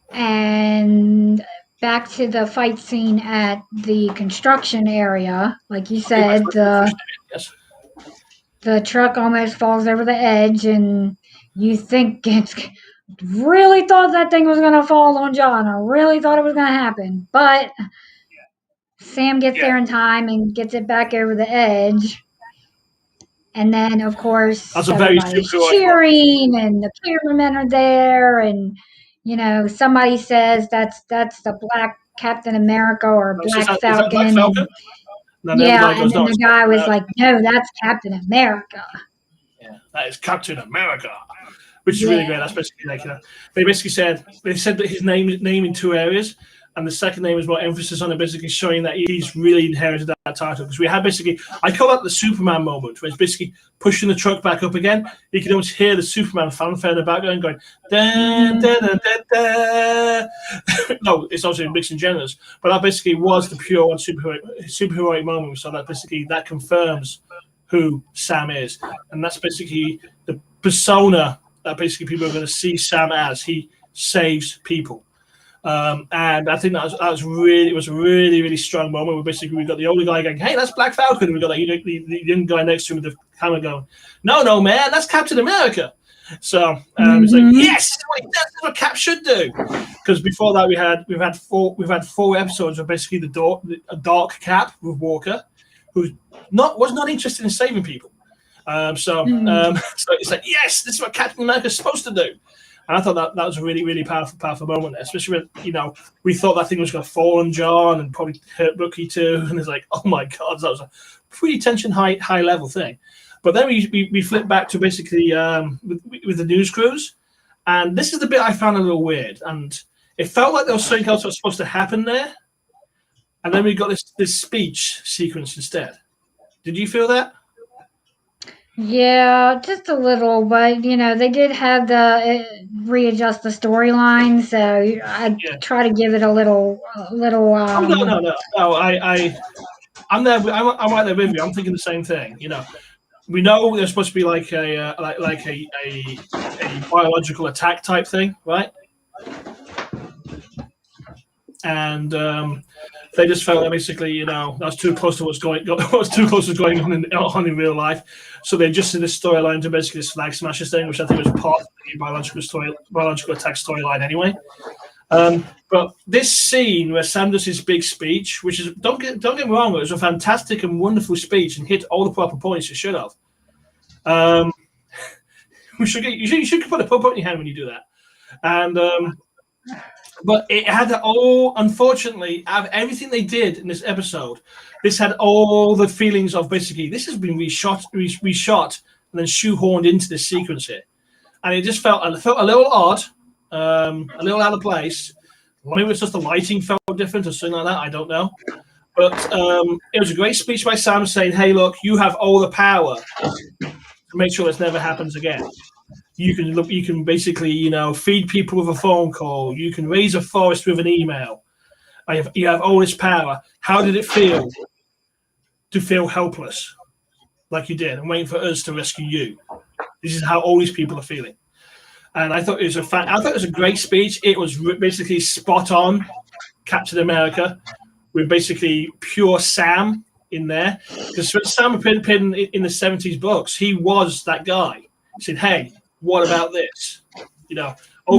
And back to the fight scene at the construction area. Like you said, the truck almost falls over the edge, and you think it's really thought that thing was going to fall on John. I really thought it was going to happen. But Sam gets there in time and gets it back over the edge. And then, of course, everybody's cheering, and the cameramen are there, and somebody says that's the Black Captain America or Black Falcon. Is that Black Falcon? And then the guy was like, "No, that's Captain America." Yeah, that is Captain America, which is really great. That's basically like they said that his name in two areas. And the second name is more emphasis on it, basically showing that he's really inherited that title. Because we had basically, I call that the Superman moment, where it's basically pushing the truck back up again. You can almost hear the Superman fanfare in the background going, da, da, da, da, da. No, it's obviously mixing genres. But that basically was the pure one superheroic moment. So that basically, that confirms who Sam is. And that's basically the persona that basically people are going to see Sam as. He saves people. And I think that was a really, really strong moment where basically we got the older guy going, "Hey, that's Black Falcon," and we got the young guy next to him with the camera going, "No, man, that's Captain America." So it's like, yes, that's what Cap should do. Because before that, we've had four episodes of basically a dark Cap with Walker, who was not interested in saving people. So it's like, yes, this is what Captain America's supposed to do. And I thought that was a really, really powerful moment, especially when, we thought that thing was going to fall on John and probably hurt Bucky too. And it's like, oh my God, that was a pretty tension high level thing. But then we flipped back to basically with the news crews. And this is the bit I found a little weird. And it felt like there was something else that was supposed to happen there. And then we got this speech sequence instead. Did you feel that? Yeah, just a little, but they did have readjust the storyline, so I try to give it a little. No. I'm there. I'm right there with you. I'm thinking the same thing. We know there's supposed to be like a biological attack type thing, right? And they just felt that basically, that was too close to what's going on in real life. So they adjusted this storyline to basically this flag smashers thing, which I think was part of the biological attack storyline anyway. But this scene where Sam does his big speech, which is don't get me wrong, it was a fantastic and wonderful speech and hit all the proper points it should have. You should put a pump up in your hand when you do that. And but it had all, unfortunately, out of everything they did in this episode, this had all the feelings of basically this has been reshot and then shoehorned into this sequence here, and it just felt a little odd, a little out of place. Maybe it's just the lighting felt different or something like that. I don't know, but it was a great speech by Sam saying, "Hey, look, you have all the power to make sure this never happens again. You can basically, feed people with a phone call. You can raise a forest with an email. You have all this power. How did it feel to feel helpless like you did and waiting for us to rescue you? This is how all these people are feeling." And I thought it was a great speech. It was basically spot on Captain America, with basically pure Sam in there. Because Sam appeared in the 70s books, he was that guy. He said, "Hey, what about this? You know,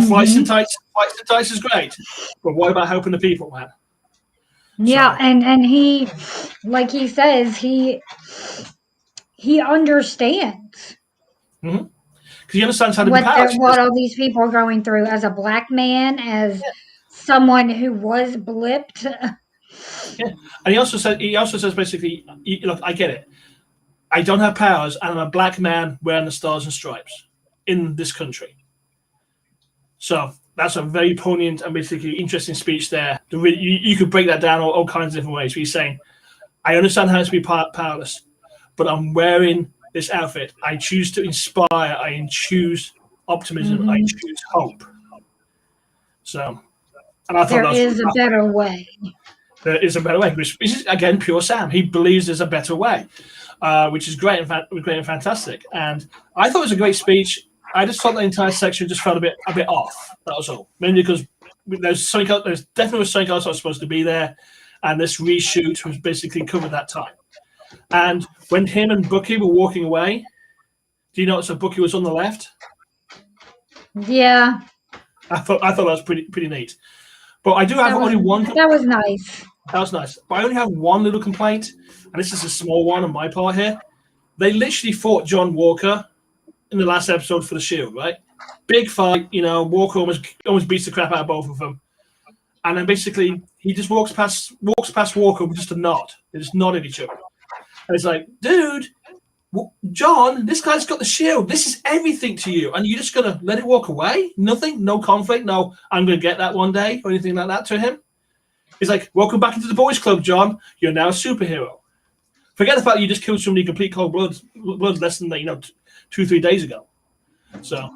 flights and tights is great, but what about helping the people, man?" Yeah, So, and he, like he says, he understands because he understands how to be powerless. what all these people are going through as a black man, as someone who was blipped. Yeah, and he also says basically, look, I get it. I don't have powers, and I'm a black man wearing the stars and stripes in this country. So that's a very poignant and basically interesting speech there. You could break that down all kinds of different ways. But he's saying, I understand how to be powerless, but I'm wearing this outfit. I choose to inspire. I choose optimism. I choose hope. So, and I thought there is a better way. There is a better way. Which is, again, pure Sam. He believes there's a better way, which is great and fantastic. And I thought it was a great speech. I just thought the entire section just felt a bit off. That was all. Mainly because there's definitely something else that was supposed to be there, and this reshoot was basically covered that time. And when him and Bucky were walking away, do you notice that Bucky was on the left? Yeah, I thought that was pretty neat. But I do have only one. That was nice. That was nice. But I only have one little complaint, and this is a small one on my part here. They literally fought John Walker in the last episode for the Shield, right? Big fight, Walker almost beats the crap out of both of them. And then basically he just walks past Walker with just a nod. They just nod at each other. And it's like, dude, John, this guy's got the Shield. This is everything to you. And you're just going to let it walk away? Nothing? No conflict? No, I'm going to get that one day or anything like that to him? He's like, welcome back into the boys club, John. You're now a superhero. Forget the fact that you just killed somebody complete cold blood less than 2-3 days ago. So,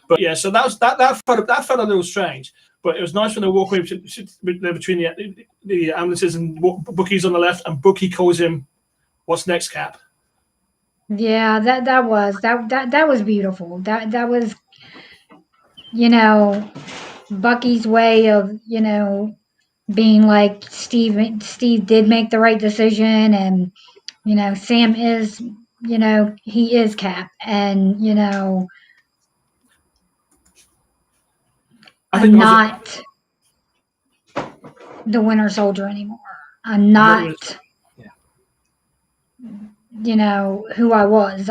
but yeah, so that felt a little strange. But it was nice when they walk away between the ambulances and Bucky's on the left, and Bucky calls him, "What's next, Cap?" Yeah, that was beautiful. That was, Bucky's way of, being like Steve did make the right decision, and Sam is, he is Cap, and I'm not the Winter Soldier anymore. I'm not, who I was.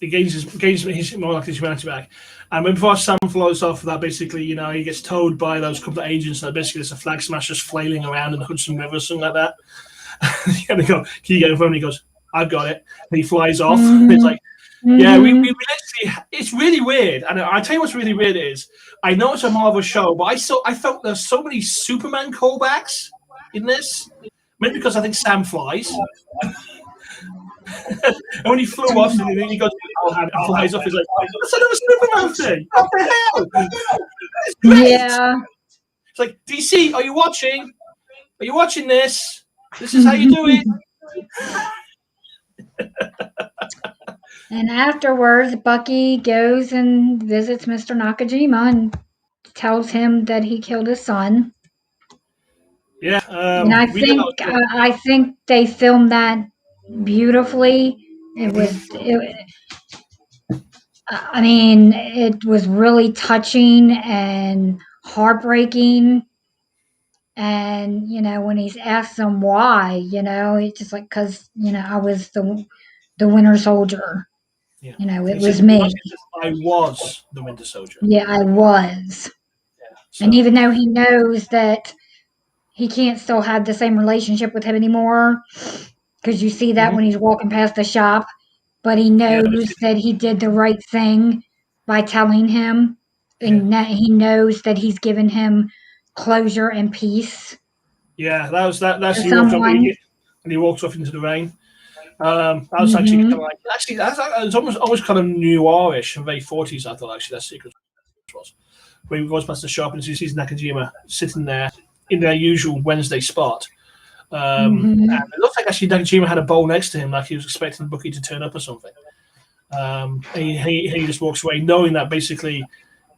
He gains more like his humanity back. And before Sam floats off, that basically, he gets towed by those couple of agents that basically there's a flag smashers flailing around in the Hudson River, something like that. And they go, "Can you get in front?" And he goes, "I've got it." And he flies off. And it's like, yeah, we literally, it's really weird. And I tell you what's really weird is, I know it's a Marvel show, but I felt there's so many Superman callbacks in this. Maybe because I think Sam flies. And when he flew off, and he goes, and flies off. He's like, "That's another Superman thing. What the hell?" It's great. Yeah. It's like, DC, are you watching? Are you watching this? This is how you do it. And afterwards, Bucky goes and visits Mr. Nakajima and tells him that he killed his son. Yeah, and I think they filmed that beautifully. It was really touching and heartbreaking. And when he's asked him why, it's just like, because I was the Winter Soldier. Yeah. It was me. I was the Winter Soldier. Yeah, I was. Yeah, so. And even though he knows that he can't still have the same relationship with him anymore, because you see that when he's walking past the shop, but he knows that he did the right thing by telling him, and that he knows that he's given him closure and peace. Yeah, that's he walked up, and he walked off into the rain. That was actually kind of like, it's almost kind of noirish and very 40s. I thought actually that sequence was when he goes past the shop and he sees Nakajima sitting there in their usual Wednesday spot. And it looks like actually Nakajima had a bowl next to him, like he was expecting Bucky to turn up or something. He just walks away, knowing that basically,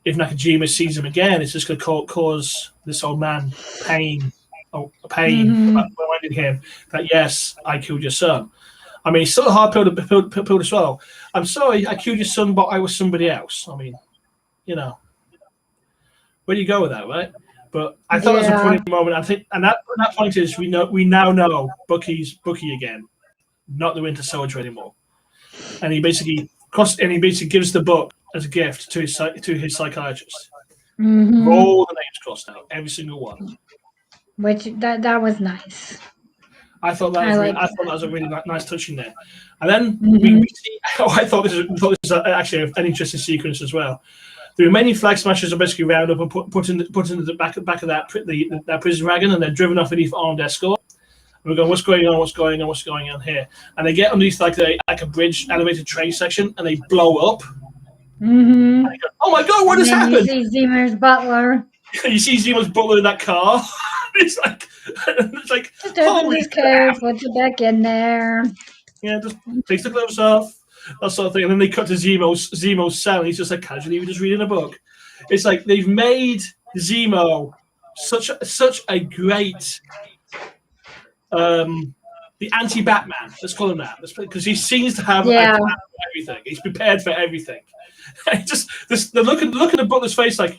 if Nakajima sees him again, it's just going to cause this old man pain, reminding him that yes, I killed your son. I mean, it's still a hard pill to swallow. I'm sorry, I killed your son, but I was somebody else. I mean, where do you go with that, right? But I thought that was a funny moment. I think, and that point is we now know Bucky's Bucky again, not the Winter Soldier anymore. And he basically gives the book as a gift to his psychiatrist. All the names crossed out, every single one. Which that was nice. I thought that was a really nice touch in there. And then we see. I thought this was actually an interesting sequence as well. The remaining flag smashers are basically rounded up and put in the back of that prison wagon, and they're driven off beneath armed escort. And we're going, what's going on here? And they get underneath like a bridge, elevated train section, and they blow up. And they go, oh my god, what has happened? You see Zemo's butler. You see Zemo's butler in that car. it's like just open his coat, puts it back in there. Yeah, just takes the gloves off. That sort of thing, and then they cut to Zemo's cell, and he's just like casually just reading a book. It's like they've made Zemo such a great the anti-Batman. Let's call him that, because he seems to have everything. He's prepared for everything. The look at the butler's face, like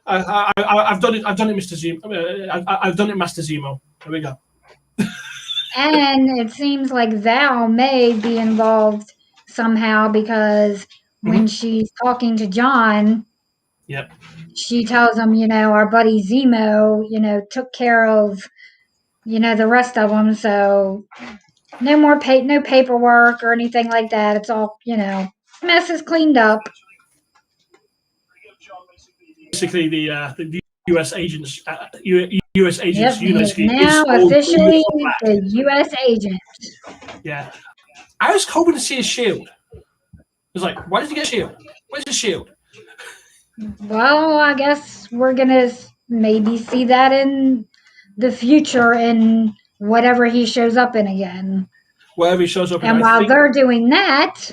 I've done it, Mr. Zemo. I've done it, Master Zemo. Here we go. And it seems like Val may be involved somehow, because when she's talking to John, she tells him, our buddy Zemo, took care of, the rest of them. So no paperwork or anything like that. It's all, mess is cleaned up. Basically, the U.S. agents, U.S. agents unit now officially the U.S. agent. Yeah, I was hoping to see a shield. I was like, why did he get a shield? Where's the shield? Well, I guess we're gonna maybe see that in the future in whatever he shows up in again. Wherever he shows up. And while they're doing that,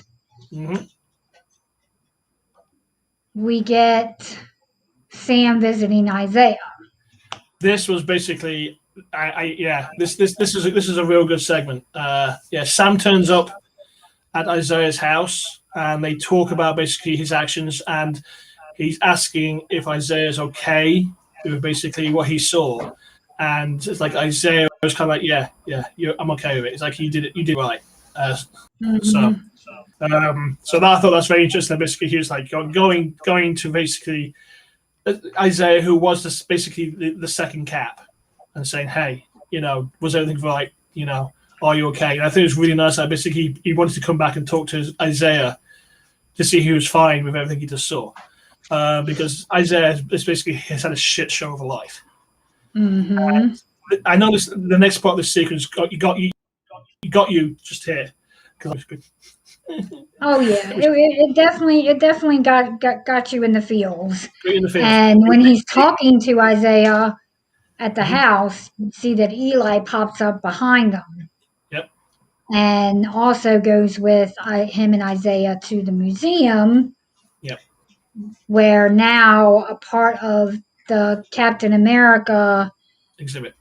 we get Sam visiting Isaiah. This was basically, This is a real good segment. Sam turns up at Isaiah's house, and they talk about basically his actions, and he's asking if Isaiah's okay with basically what he saw, and it's like Isaiah was kind of like, I'm okay with it. It's like you did right. So that I thought that's very interesting. Basically, he was like going to basically Isaiah, who was basically the second Cap, and saying, hey, was everything right? Are you okay? And I think it was really nice that basically he wanted to come back and talk to Isaiah to see he was fine with everything he just saw. Because Isaiah has had a shit show of a life. I know the next part of the sequence got you just here. Oh yeah, it definitely got you in the feels. And when he's talking to Isaiah at the house, you see that Eli pops up behind them. Yep. And also goes with him and Isaiah to the museum. Yep. Where now a part of the Captain America exhibit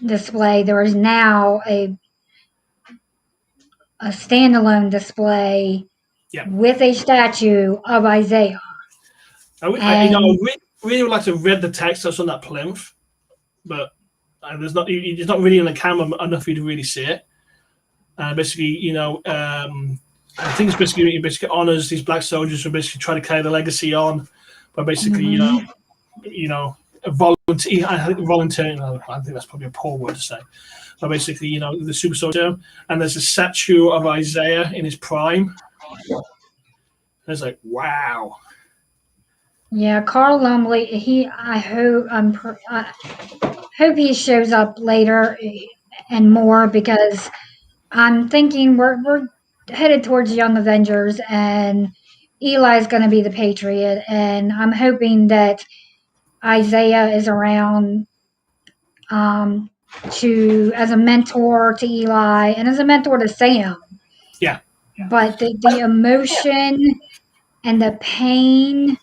display, there is now a standalone display with a statue of Isaiah. I really would like to read the text that's on that plinth, but it's not really in the camera enough for you to really see it. Basically, I think it's basically honors these black soldiers who basically try to carry the legacy on, but basically, volunteering. I think that's probably a poor word to say. But basically, the super soldier, and there's a statue of Isaiah in his prime. And it's like, wow. Yeah, Carl Lumbly. I hope he shows up later and more, because I'm thinking we're headed towards Young Avengers, and Eli's going to be the Patriot, and I'm hoping that Isaiah is around as a mentor to Eli and as a mentor to Sam. Yeah. but the emotion and the pain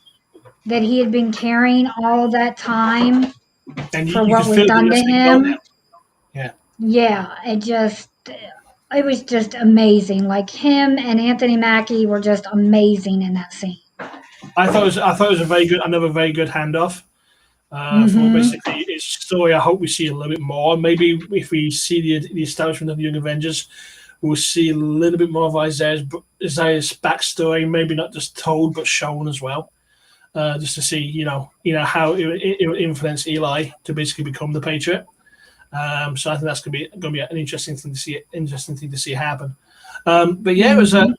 that he had been carrying all that time And for you what could was feel done to that's gone now. him. Yeah, it was just amazing. Like him and Anthony Mackie were just amazing in that scene. I thought it was another very good handoff for Mm-hmm. basically its story. I hope we see a little bit more. Maybe if we see the establishment of Young Avengers, we'll see a little bit more of Isaiah's backstory. Maybe not just told but shown as well, just to see how it would influence Eli to basically become the Patriot. So I think that's going to be an interesting thing to see happen. But yeah, it was a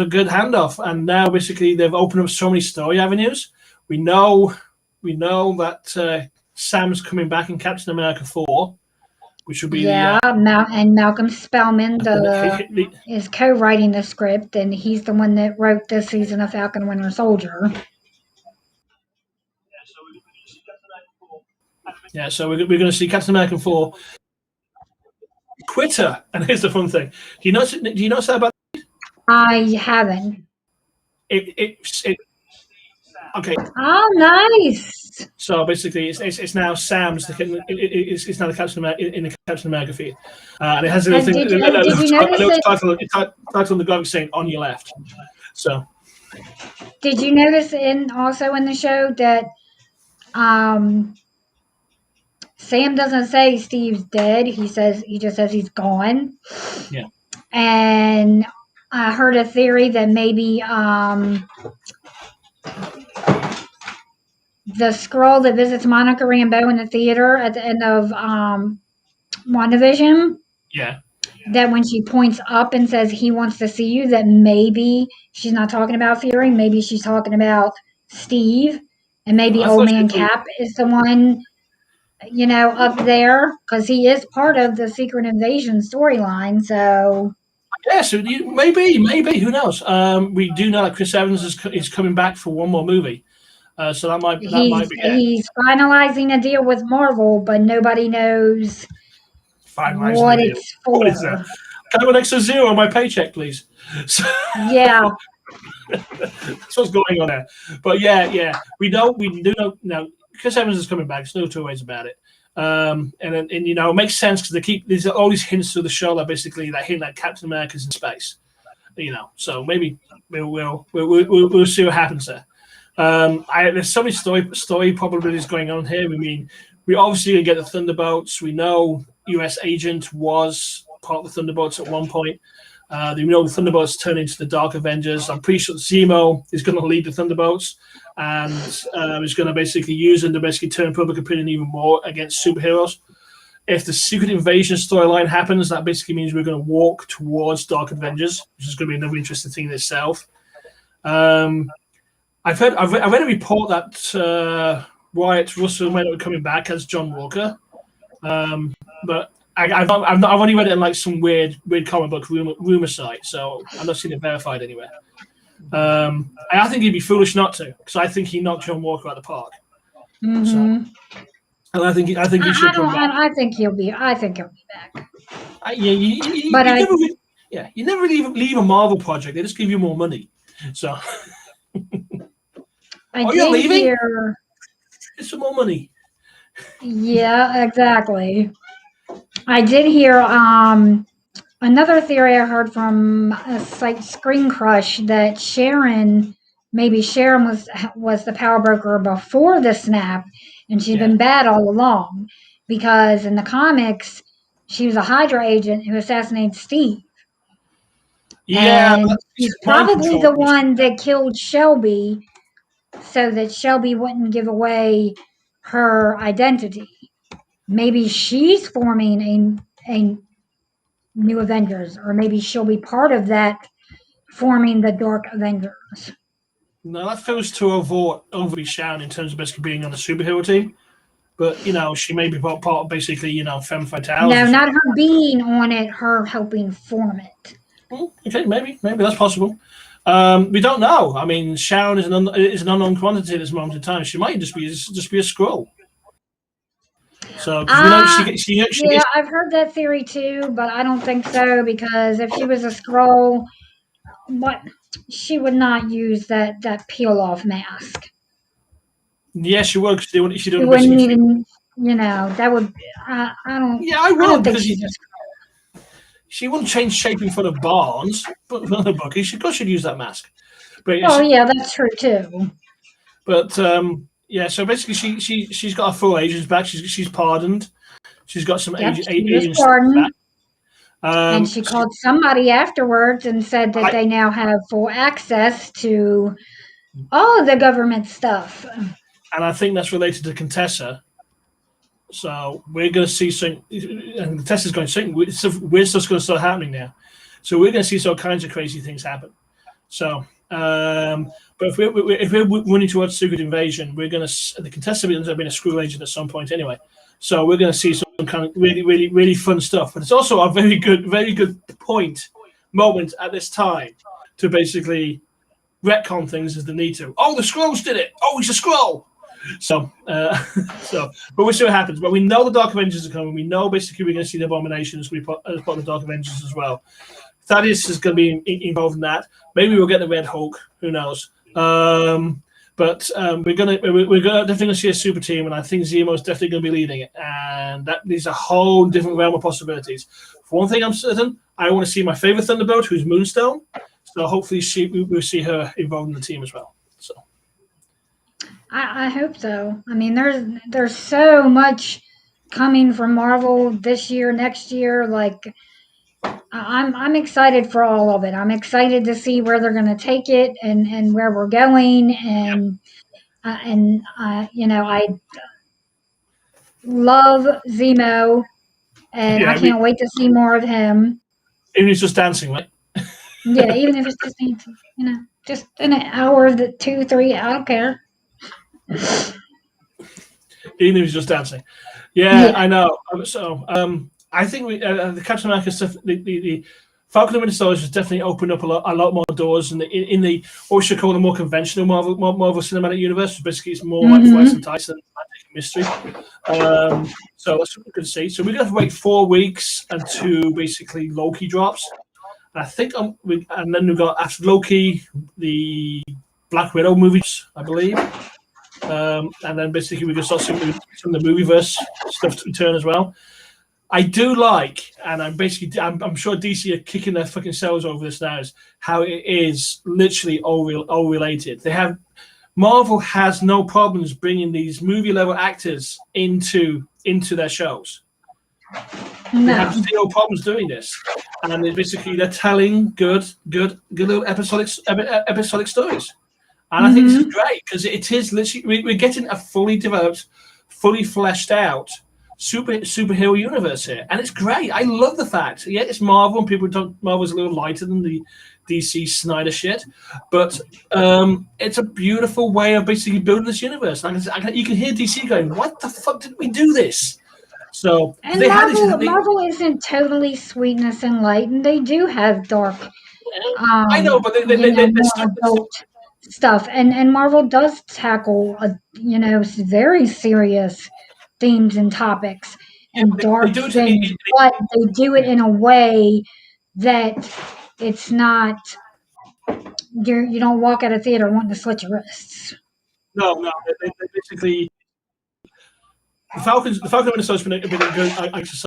good handoff, and now basically they've opened up so many story avenues. We know that Sam's coming back in Captain America 4, which will be and Malcolm Spellman is co-writing the script, and he's the one that wrote this season of Falcon the Winter Soldier. Yeah, so we're going to see Captain America 4. Twitter, and here's the fun thing. Do you notice that about? I haven't. Okay. Oh, nice. So basically, it's now Sam's. It's now the Captain America in the Captain America feed, and it has a little thing. Did you notice title on the graphic saying "on your left." So, did you notice also in the show that Sam doesn't say Steve's dead. He just says he's gone. Yeah. And I heard a theory that maybe the Skrull that visits Monica Rambeau in the theater at the end of WandaVision. Yeah. That when she points up and says he wants to see you, that maybe she's not talking about Fury. Maybe she's talking about Steve, and maybe Old Man Cap is the one, up there, because he is part of the Secret Invasion storyline. So yes, maybe who knows? We do know that Chris Evans is coming back for one more movie, so that might be. He's finalizing a deal with Marvel, but nobody knows what it's for. What is that? Can I have an extra zero on my paycheck, please? Yeah. That's what's going on there. But yeah, we do know now. Chris Evans is coming back. There's no two ways about it. And it makes sense because there's all these hints through the show that basically that hint that Captain America's in space. So maybe we'll see what happens there. There's so many story probabilities going on here. I mean, we obviously gonna get the Thunderbolts. We know U.S. Agent was part of the Thunderbolts at one point. We know the Thunderbolts turn into the Dark Avengers. I'm pretty sure Zemo is going to lead the Thunderbolts and is going to basically use them to basically turn public opinion even more against superheroes. If the Secret Invasion storyline happens, that basically means we're going to walk towards Dark Avengers, which is going to be another interesting thing in itself. I've read a report that Wyatt Russell might be coming back as John Walker, but I've only read it in like some weird comic book rumor site, so I'm not seeing it verified anywhere. I think he'd be foolish not to, because I think he knocked John Walker out of the park. Mm-hmm. So, and I think he should come back. I think he'll be back. You never really leave a Marvel project; they just give you more money. So, you're leaving? Get some more money. Yeah, exactly. I did hear another theory I heard from a site Screen Crush that Sharon was the power broker before the snap, and she's been bad all along because in the comics she was a Hydra agent who assassinated Steve. Yeah, and she's probably the one that killed Shelby so that Shelby wouldn't give away her identity. Maybe she's forming a new Avengers, or maybe she'll be part of that, forming the Dark Avengers. No, that feels too overly Sharon in terms of basically being on the superhero team. But, she may be part of basically, Femme Fatale. No, not her being on it, her helping form it. Okay, maybe that's possible. We don't know. I mean, Sharon is an unknown quantity at this moment in time. She might just be a Skrull. So, I've heard that theory too, but I don't think so, because if she was a Skrull, What she would not use that peel off mask. Yeah, she would, because she She don't wouldn't basically. even, that would. Yeah, I I don't would, think because she's a. she wouldn't change shape in front of Barnes, but in front of Bucky, of course she'd use that mask. But Well, yeah, that's true too. yeah, so basically she's got her full agents back. She's pardoned. She's got some Yep, she was agents back. pardoned, and she called somebody afterwards and said that I, they now have full access to all the government stuff. and I think that's related to Contessa. So we're going to see something, and Contessa's going something weird stuff's going to start happening now. So we're going to see all kinds of crazy things happen. So, but if we're running towards Secret Invasion, we're going to the Contessa ends up being a Skrull agent at some point anyway. So we're going to see some kind of really fun stuff. But it's also a very good moment at this time to basically retcon things as they need to. Oh, the Skrulls did it. Oh, he's a Skrull. So, but we'll see what happens. But we know the Dark Avengers are coming. We know basically we're going to see the Abominations as part of the Dark Avengers as well. Thaddeus is going to be involved in that. Maybe we'll get the Red Hulk. Who knows? But we're definitely going to see a super team, and I think Zemo's definitely going to be leading it. And that leaves a whole different realm of possibilities. For one thing, I'm certain I want to see my favorite Thunderbolt, who's Moonstone. So hopefully we'll see her involved in the team as well. So I hope so. I mean, there's so much coming from Marvel this year, next year. Like, I'm excited for all of it. I'm excited to see where they're going to take it and where we're going. I love Zemo, and I can't wait to see more of him. Even if he's just dancing, right? Yeah, even if it's just just an hour, 2, 3, I don't care. Even if he's just dancing. Yeah. I know. So I think the Captain America stuff, the Falcon the Winter Soldier has definitely opened up a lot more doors in the what we should call the more conventional Marvel Cinematic Universe. Basically, it's more like Flights and Tights and mystery. So that's what we can see. So we're going to have to wait 4 weeks until basically Loki drops. And I think and then we've got after Loki the Black Widow movies, I believe. And then basically we can start seeing some of the movieverse stuff to return as well. I do like, and I'm sure DC are kicking their fucking selves over this now, is how it is literally all related. Marvel has no problems bringing these movie level actors into their shows. No. They have zero problems doing this, and they're telling good little episodic stories. And I think this is great because it is literally we're getting a fully developed, fully fleshed out superhero universe here, and it's great. I love the fact. Yeah, it's Marvel, and people don't. Marvel's a little lighter than the DC Snyder shit, but it's a beautiful way of basically building this universe. You can hear DC going, "What the fuck did we do this?" So and they Marvel isn't totally sweetness and light, and they do have dark. I know, but they more adult stuff, and Marvel does tackle very serious themes and topics and dark things, but they do it in a way that it's not you don't walk out of theater wanting to slit your wrists. No, they basically the Falcon Winter Soldier has been a good exercise.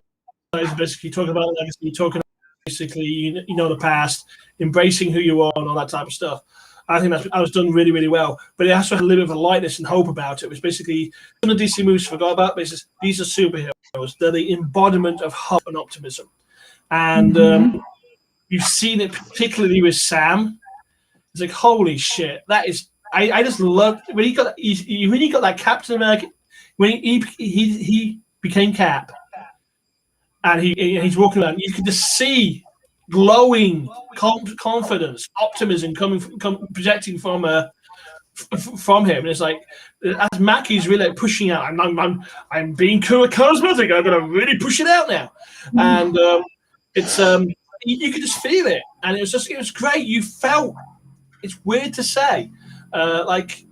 Basically, talking about legacy, talking basically the past, embracing who you are, and all that type of stuff. I think that was done really, really well. But it also had a little bit of a lightness and hope about it. It was basically some of the DC movies forgot about. But these are superheroes. They're the embodiment of hope and optimism. And you've seen it particularly with Sam. It's like, holy shit, that is. I just love when he got that Captain America when he became Cap, and he's walking around. You could just see glowing confidence, optimism projecting from him, and it's like as Mackie's really pushing out. I'm being charismatic. I'm gonna really push it out now, and it's you could just feel it, and it was great. You felt it's weird to say, like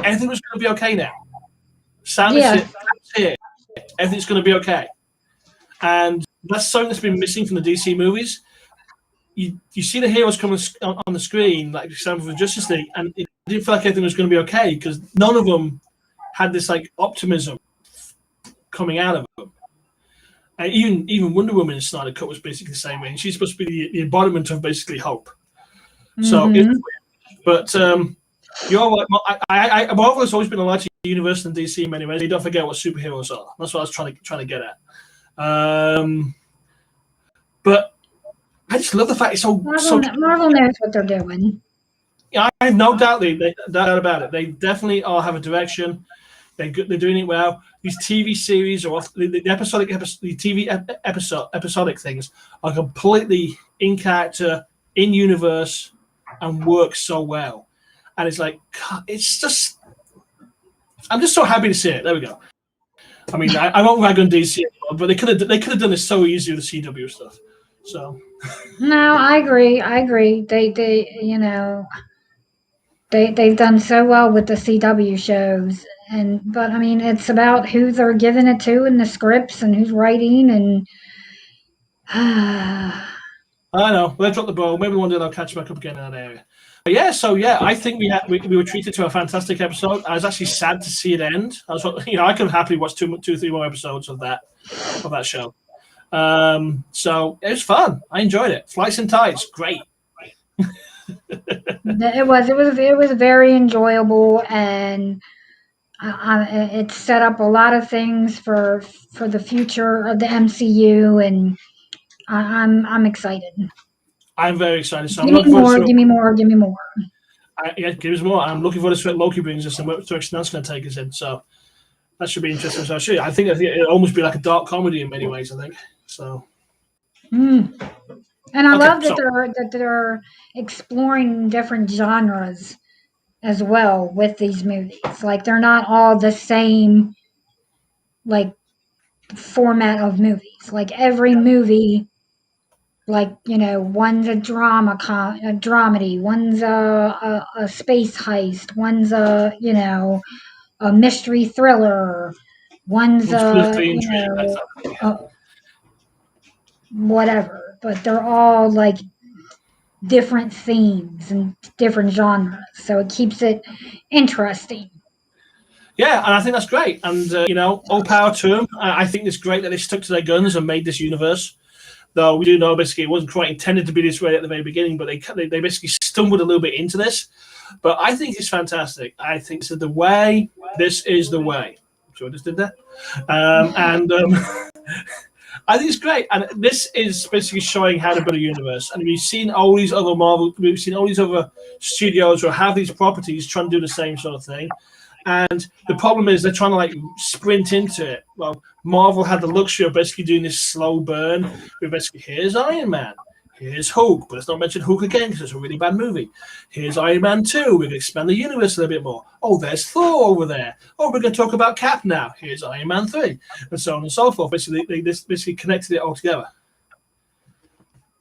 everything was gonna be okay now. Sam is here. Everything's gonna be okay, and that's something that's been missing from the DC movies. you see the heroes coming on the screen, like example for Justice League, and it didn't feel like everything was going to be okay because none of them had this like optimism coming out of them. And even Wonder Woman in Snyder Cut was basically the same way, and she's supposed to be the embodiment of basically hope. So, but you're right. Marvel has always been a larger universe than DC in many ways. You don't forget what superheroes are. That's what I was trying to get at. But I just love the fact it's Marvel knows what they're doing. Yeah, I have no doubt about it. They definitely have a direction. They're doing it well. These TV series or the episodic things are completely in character, in universe, and work so well. And it's like, it's just, I'm just so happy to see it. There we go. I mean, I won't rag on DC, but they could have done this so easy with the CW stuff. So. No, I agree. They've done so well with the CW shows, but I mean, it's about who they're giving it to in the scripts and who's writing and. I know. Let's drop the ball. Maybe one day they'll catch back up again in that area. But I think we were treated to a fantastic episode. I was actually sad to see it end. I could have happily watched 2 or 3 more episodes of that show. So it was fun. I enjoyed it. Flights and Tides, great. It was very enjoyable, and it set up a lot of things for the future of the MCU, and I'm excited. I'm very excited. So give me more. Give us more. I'm looking forward to what Loki brings us and what direction that's going to take us in. So that should be interesting. So I think it'll almost be like a dark comedy in many ways. I think so. And I love that they're exploring different genres as well with these movies. Like they're not all the same like format of movies. Like every movie, like one's a dramedy, one's a space heist, one's a mystery thriller, one's whatever. But they're all like different themes and different genres, so it keeps it interesting. Yeah, and I think that's great. And all power to them. I think it's great that they stuck to their guns and made this universe. Though we do know basically it wasn't quite intended to be this way at the very beginning, but they basically stumbled a little bit into this. But I think it's fantastic. I think this is the way. This is the way. So I just did that, I think it's great, and this is basically showing how to build a universe. And we've seen all these other we've seen all these other studios who have these properties trying to do the same sort of thing. And the problem is they're trying to like sprint into it. Well, Marvel had the luxury of basically doing this slow burn. With basically, here's Iron Man, here's Hulk, but let's not mention Hulk again because it's a really bad movie. Here's Iron Man 2. We're going to expand the universe a little bit more. Oh, there's Thor over there. Oh, we're going to talk about Cap now. Here's Iron Man 3, and so on and so forth. Basically, they basically connected it all together.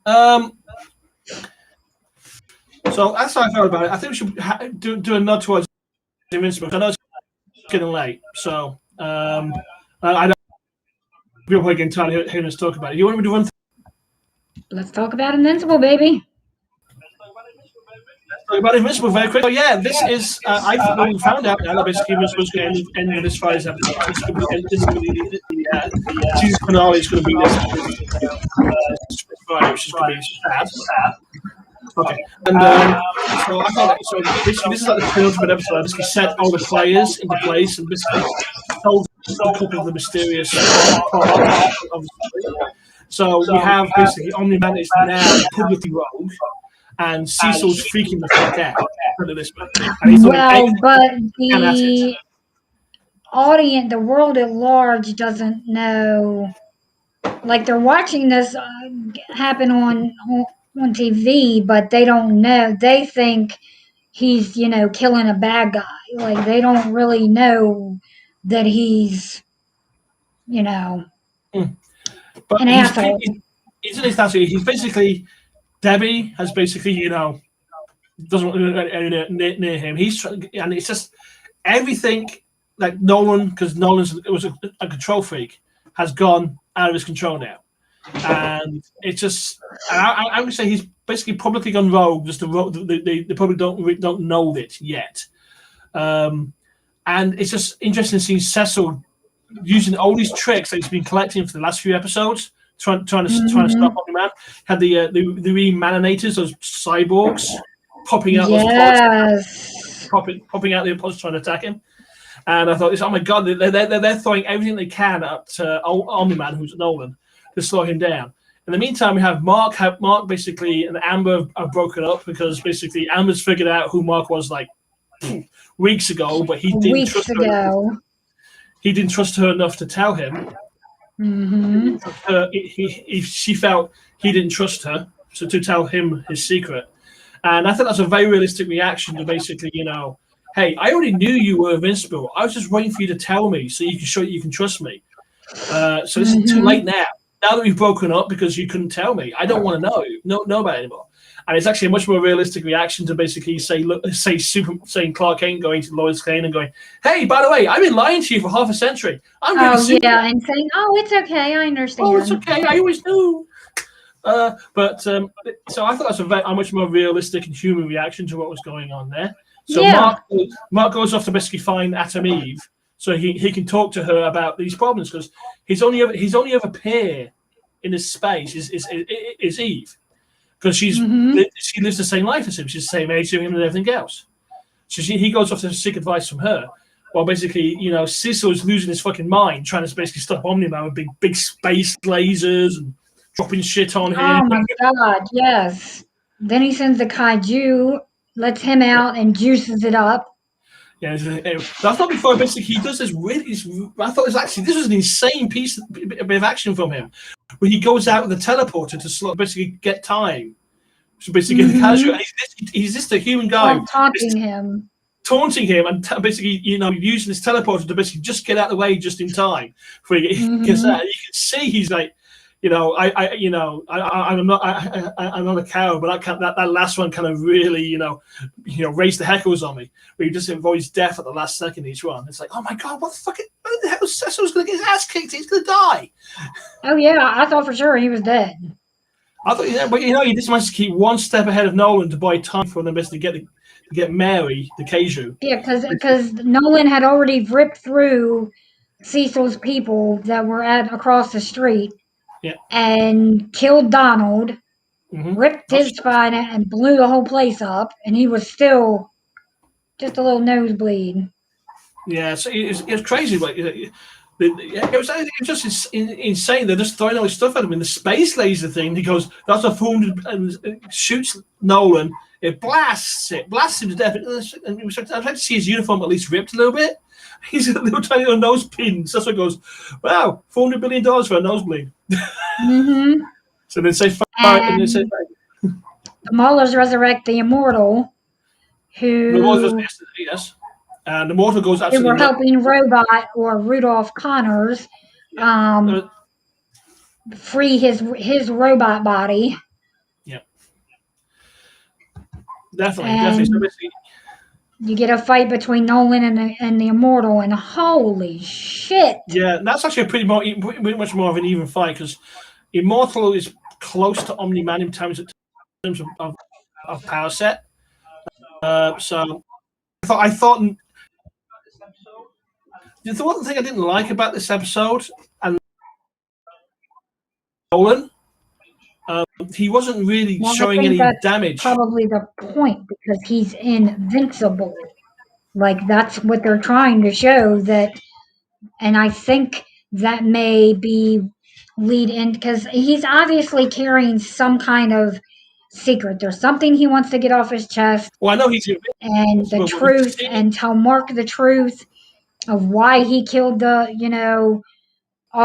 So that's how I felt about it. I think we should do a nod towards Invincible. I know it's getting late, so I don't. People are getting tired of hearing us talk about it. You want me to run? Let's talk about Invincible, baby. Let's talk about Invincible very quick. So this is. I found out now that basically Invincible's going to end of this Friday's episode. The season finale is going to be this Friday, which is going to be sad. Okay, and so I thought so. Basically, this is like the penultimate episode. I basically set all the players into place and basically told a couple of the mysterious parts of the story. So we have basically Omni-Man is now publicly rogue, and Cecil's freaking the fuck out. Put it this way. Well, but the audience, the world at large, doesn't know. Like they're watching this happen on TV, but they don't know. They think he's, killing a bad guy. Like they don't really know that he's, but an asshole. He's he's basically Debbie has basically, doesn't want to near him. And it's just everything like Nolan, because Nolan's was a control freak, has gone out of his control now. and it's just. And I would say he's basically publicly gone rogue. Just the public don't know it yet. And it's just interesting seeing Cecil using all these tricks that he's been collecting for the last few episodes, trying to stop Omni-Man. Had the remanators, those cyborgs, popping out those pods, popping out the pods trying to attack him. And I thought, oh my god, they're throwing everything they can at Omni-Man, who's Nolan, to slow him down. In the meantime, we have Mark basically and Amber are broken up because basically Amber's figured out who Mark was like weeks ago, but he didn't trust her. He didn't trust her enough to tell him. She felt he didn't trust her, so to tell him his secret. And I think that's a very realistic reaction to basically, hey, I already knew you were Invincible. I was just waiting for you to tell me so you can show you can trust me. So it's too late now. Now that we've broken up because you couldn't tell me, I don't want to know about it anymore. And it's actually a much more realistic reaction to basically saying Clark Kent going to Lois Lane and going, "Hey, by the way, I've been lying to you for half a century. I'm really Superman." And saying, "Oh, it's okay, I understand." Oh, it's okay, I always knew. So I thought that's a much more realistic and human reaction to what was going on there. So Mark goes off to basically find Atom Eve, so he can talk to her about these problems because his only other peer in this space is Eve. Because she lives the same life as him. She's the same age as him and everything else. So he goes off to seek advice from her. While basically, Cecil is losing his fucking mind trying to basically stop Omni-Man with big space lasers and dropping shit on him. Oh my god, yes. Then he sends the kaiju, lets him out and juices it up. Yeah, I thought before basically he does this really. I thought this was an insane bit of action from him, where he goes out with a teleporter to basically get time, to basically get the casual. And he's just a human guy taunting him, and basically using his teleporter to basically just get out of the way just in time for he gets out. You can see he's like. I'm not a coward, but that last one kind of really, raised the heckles on me. Where he just avoids death at the last second each one. It's like, oh my god, what the hell? Cecil's going to get his ass kicked. He's going to die. Oh yeah, I thought for sure he was dead. I thought, but he just managed to keep one step ahead of Nolan to buy time for them to get Mary the Kaiju. Yeah, because Nolan had already ripped through Cecil's people that were across the street. Yeah. And killed Donald, ripped his spine out and blew the whole place up, and he was still just a little nosebleed. Yeah, so it was crazy. But it was just insane. They're just throwing all this stuff at him. In the space laser thing, he goes, "That's a 400," and shoots Nolan. It blasts him to death. And I'd like to see his uniform at least ripped a little bit. He's a little tiny little nose pins. That's what goes, wow, $400 billion for a nosebleed. So then say the Maulers resurrect the Immortal, who the Immortal was yesterday, yes. And the Immortal goes absolutely. They were helping Robot or Rudolph Connors free his robot body. Yeah. Definitely. So basically, you get a fight between Nolan and the Immortal, and holy shit! Yeah, that's actually pretty much more of an even fight because Immortal is close to Omni-Man in terms of power set. So I thought the one thing I didn't like about this episode and Nolan, he wasn't really showing any damage. Probably the point because he's invincible. Like that's what they're trying to show that, and I think that may be lead in because he's obviously carrying some kind of secret. There's something he wants to get off his chest. Well, I know he's and the truth, and tell Mark the truth of why he killed all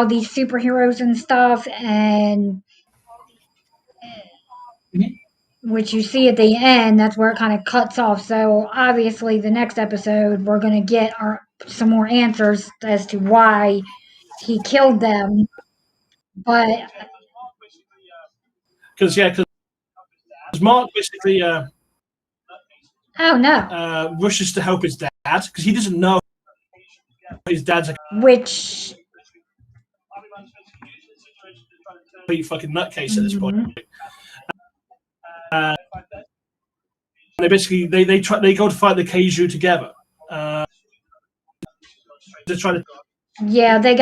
these superheroes and stuff, and which you see at the end, that's where it kind of cuts off. So obviously the next episode, we're going to get some more answers as to why he killed them. But because Mark basically rushes to help his dad because he doesn't know his dad's which complete fucking nutcase at this point. Mhm. They basically they go to fight the Kaiju together. To try to Yeah, they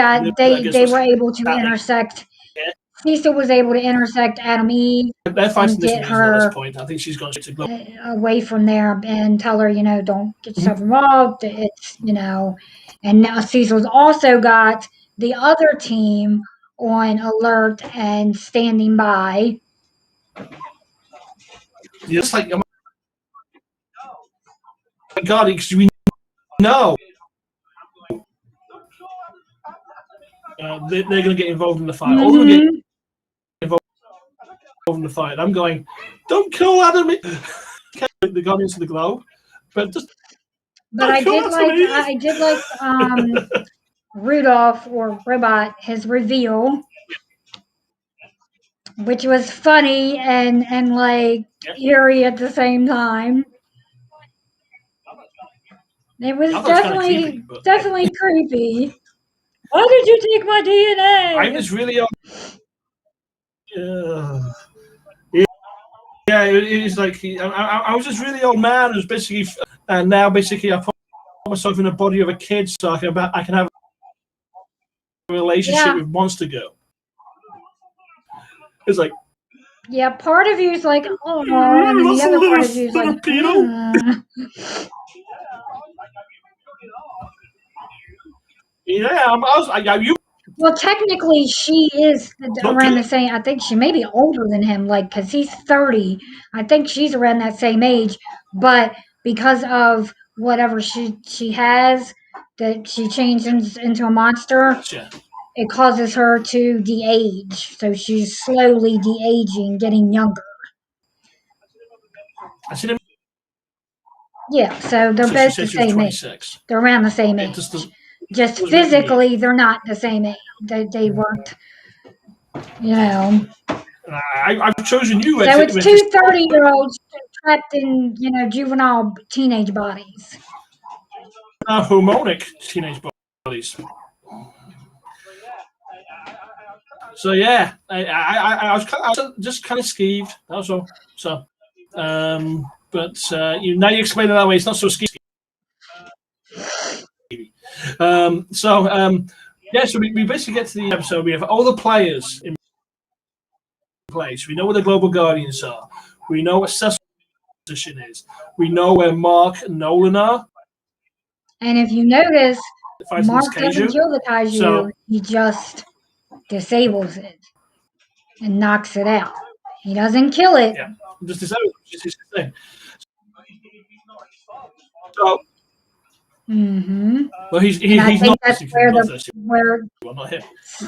were able to that intersect. yeah. Cecil was able to intersect Adam Eve They're fighting and this get at this her point. I think she's gone to glow. away from there and tell her, don't get yourself Mm-hmm. involved. It's, and now Cecil's also got the other team on alert and standing by. Yeah, it's like, oh my God, because we know they're going to get involved in the fight. All of them get involved in the fight. I'm going, don't kill Adam. The Guardians of the Globe, but just. But I did like Rudolph or Robot, his reveal, which was funny and like eerie at the same time. It was definitely creepy. Why did you take my DNA? I was really yeah, it was like I was just really old man. It was basically, and now basically I put myself in the body of a kid so I can have a relationship with Monster Girl. It's like, yeah, part of you is like, oh, and then the other part of you is like, yeah, you. Well, technically, she is around the same. I think she may be older than him, because he's 30. I think she's around that same age, but because of whatever she has, that she changed into a monster, Gotcha. It causes her to de-age. So she's slowly de-aging, getting younger. I see them. Yeah, so they're both the same age. They're around the same age. Just physically, they're not the same age. They weren't, I've chosen you. So it's two 30-year-olds trapped in, juvenile teenage bodies. Hormonic teenage bodies. So yeah, I was just kind of skeeved. That was all. So, but now you explain it that way. It's not so skeevy. Yeah, so we basically get to the episode. We have all the players in place. We know where the Global Guardians are. We know what Cecil's position is. We know where Mark and Nolan are. And if you notice, Mark doesn't kill the Kaiju. He just disables it and knocks it out. He doesn't kill it. Yeah, just disables it. Just his thing. So. Well, he's not. That's where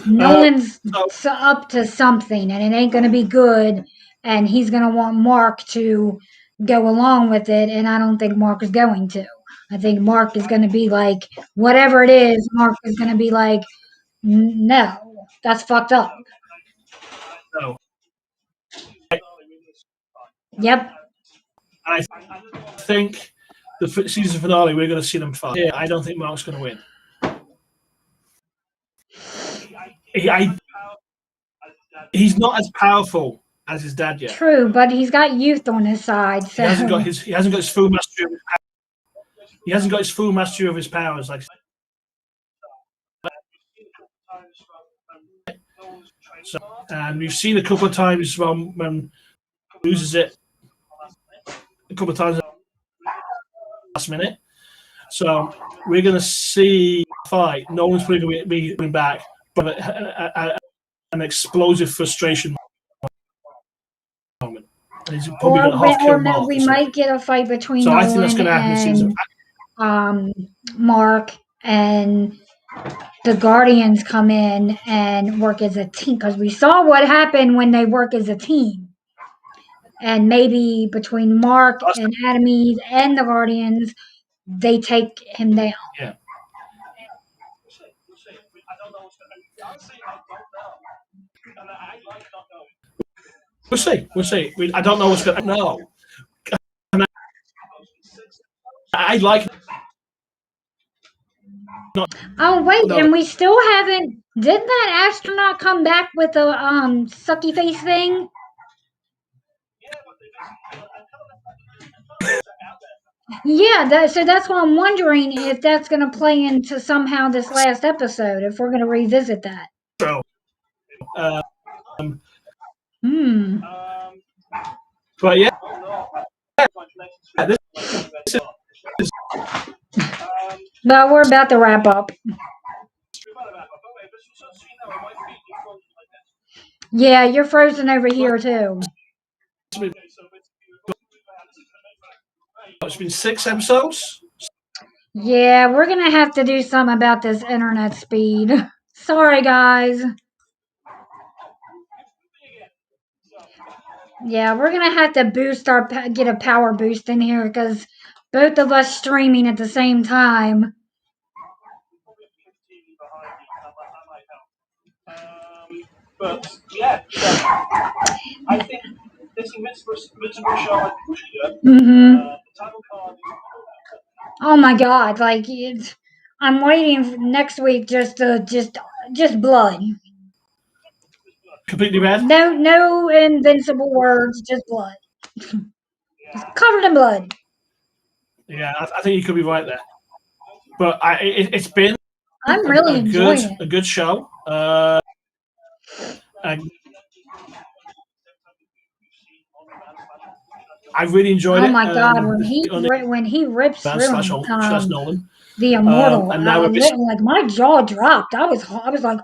Nolan's up to something, and it ain't going to be good. And he's going to want Mark to go along with it, and I don't think Mark is going to. I think Mark is going to be like, whatever it is, Mark is going to be like, no, that's fucked up. No. Yep. I think the season finale, we're going to see them fight. Yeah, I don't think Mark's going to win. He's not as powerful as his dad yet. True, but he's got youth on his side. So. He hasn't got his full mastery of his powers. He hasn't got his full mastery of his powers. And we've seen a couple of times when he loses it. A couple of times last minute. So we're going to see a fight. No one's going to be coming back, but an explosive frustration moment. Or we might get a fight between Nolan I think that's going to happen this season. Mark and the Guardians come in and work as a team, because we saw what happened when they work as a team. And maybe between Mark and Adam Eve and the Guardians, they take him down. Yeah. We'll see. I don't know what's going to happen. No. I like Oh wait, No. and we still haven't. Didn't that astronaut come back with the sucky face thing? Yeah, so that's why I'm wondering if that's going to play into somehow this last episode. If we're going to revisit that. So, but yeah, this is But we're about to wrap up. Yeah, you're frozen over here too. it's been 6 episodes. Yeah, we're gonna have to do something about this internet speed. Sorry, guys. Yeah, we're gonna have to get a power boost in here because both of us streaming at the same time. But yeah, I think this Invincible show I think the title card. Oh my God! Like I'm waiting for next week just blood. Completely red. No invincible words, just blood. Just covered in blood. Yeah, I think you could be right there. But it's been I'm really enjoying it. A good show. I really enjoyed it. Oh my God! When he rips through Nolan, the immortal, and now like my jaw dropped. I was like.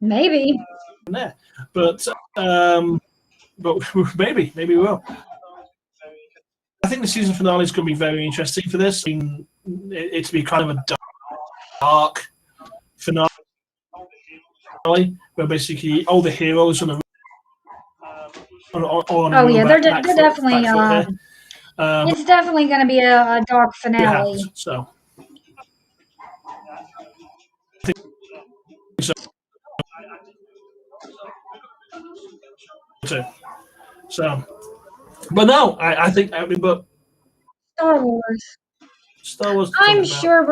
Maybe. But maybe we will. I think the season finale is going to be very interesting for this. I mean, it's be kind of a dark finale where basically all the heroes on the oh yeah, they're definitely. It's definitely going to be a dark finale. So. So, but no, I think but Star Wars. I'm sure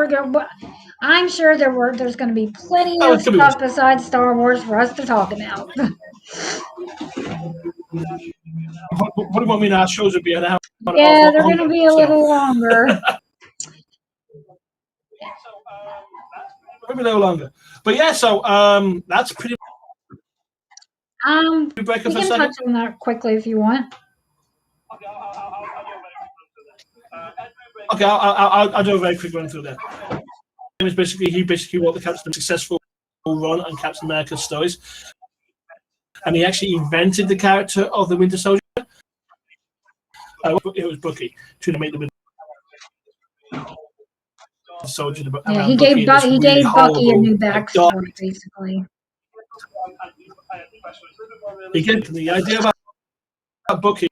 there's going to be plenty of stuff besides Star Wars for us to talk about. What do you want me our shows would be an hour? Yeah, they're going to be a little longer. Maybe a little longer, but yeah. So that's pretty. We can touch on that quickly if you want. Okay, I'll do a very quick run through that. He basically wrote the Captain successful run on Captain America's stories, and he actually invented the character of the Winter Soldier. It was Bucky to make the Winter Soldier. Yeah, he gave Bucky a new backstory, basically. He gave the idea about Bucky.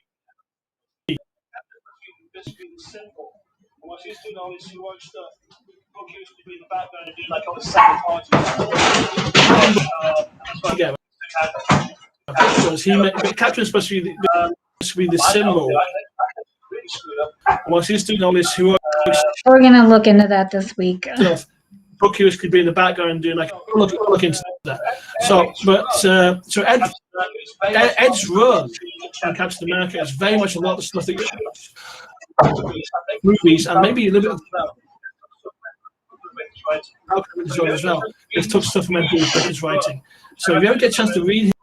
What he's doing all this heroic stuff. Bucky used to be in the background and do like all the sabotage. Captain's supposed to be the symbol. Whilst he's doing all this heroic stuff, we're gonna look into that this week. Bucky could be in the background and doing like look into that. So Ed's run on Captain America is very much a lot of stuff that movies and maybe a little bit of as well. They've took stuff from his writing. So if you ever get a chance to read him,